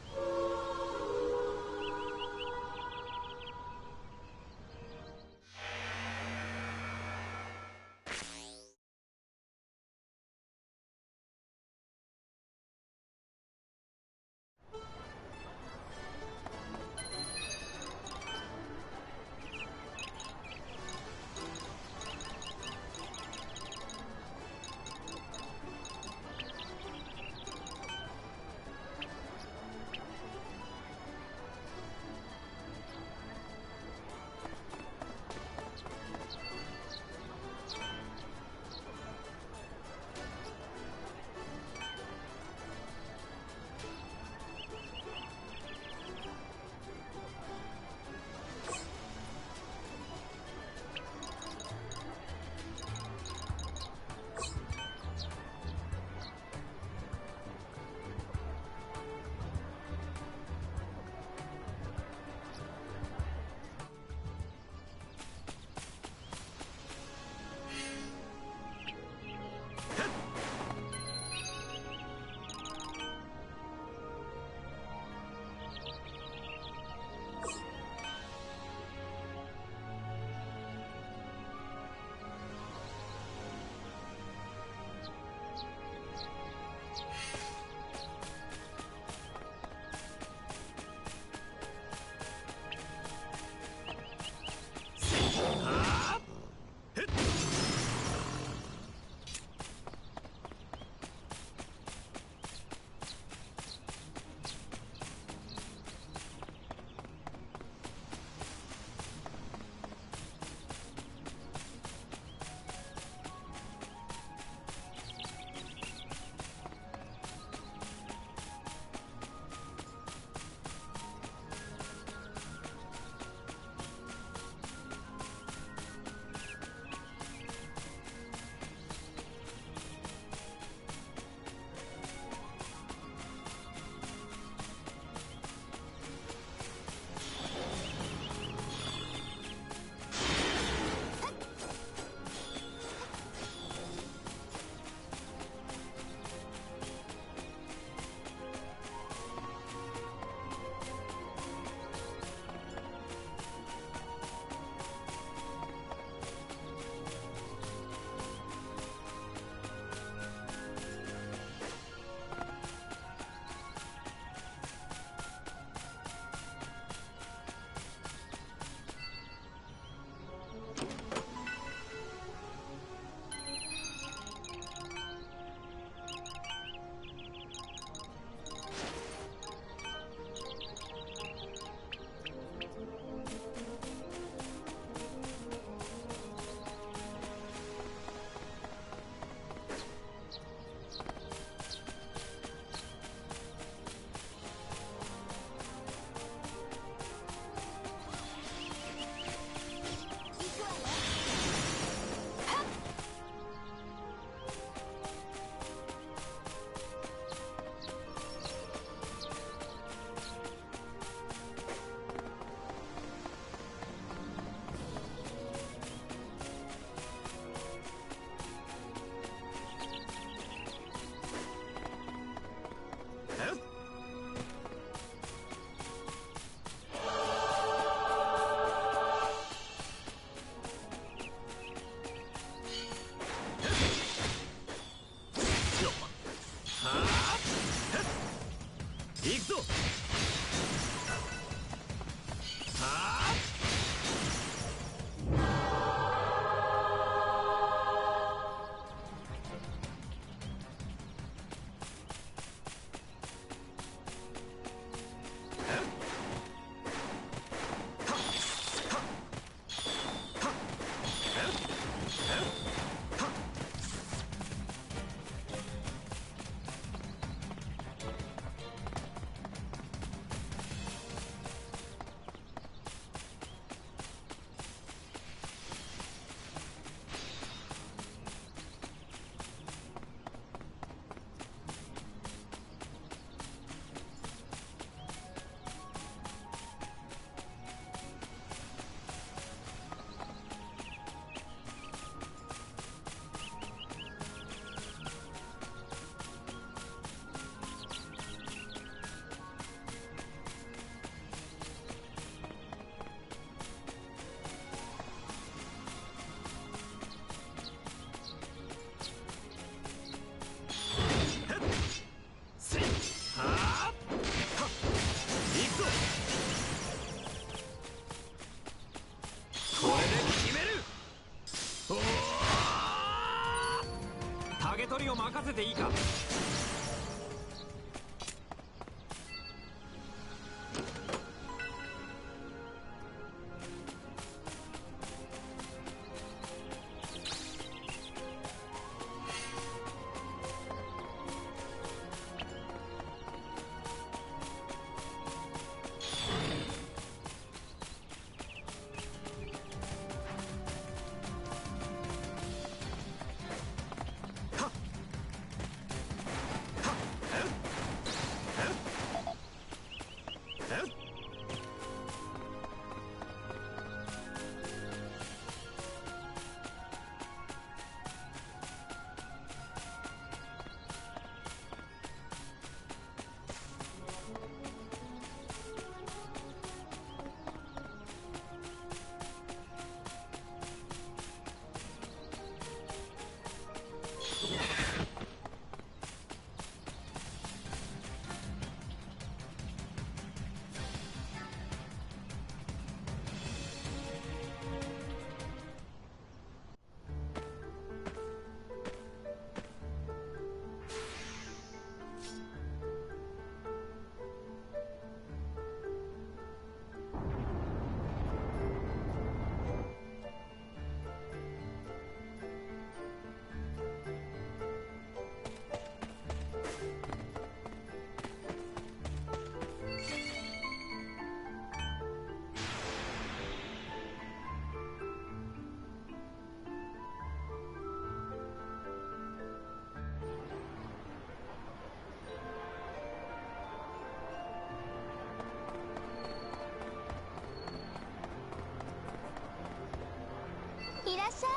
B: を任せていいか。
C: いらっしゃい。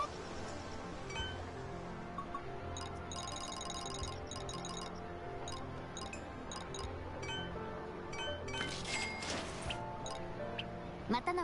C: またの。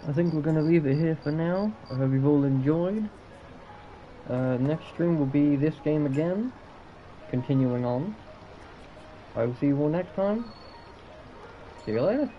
A: I think we're going to leave it here for now. I hope you've all enjoyed. Next stream will be this game again, continuing on. I will see you all next time. See you later.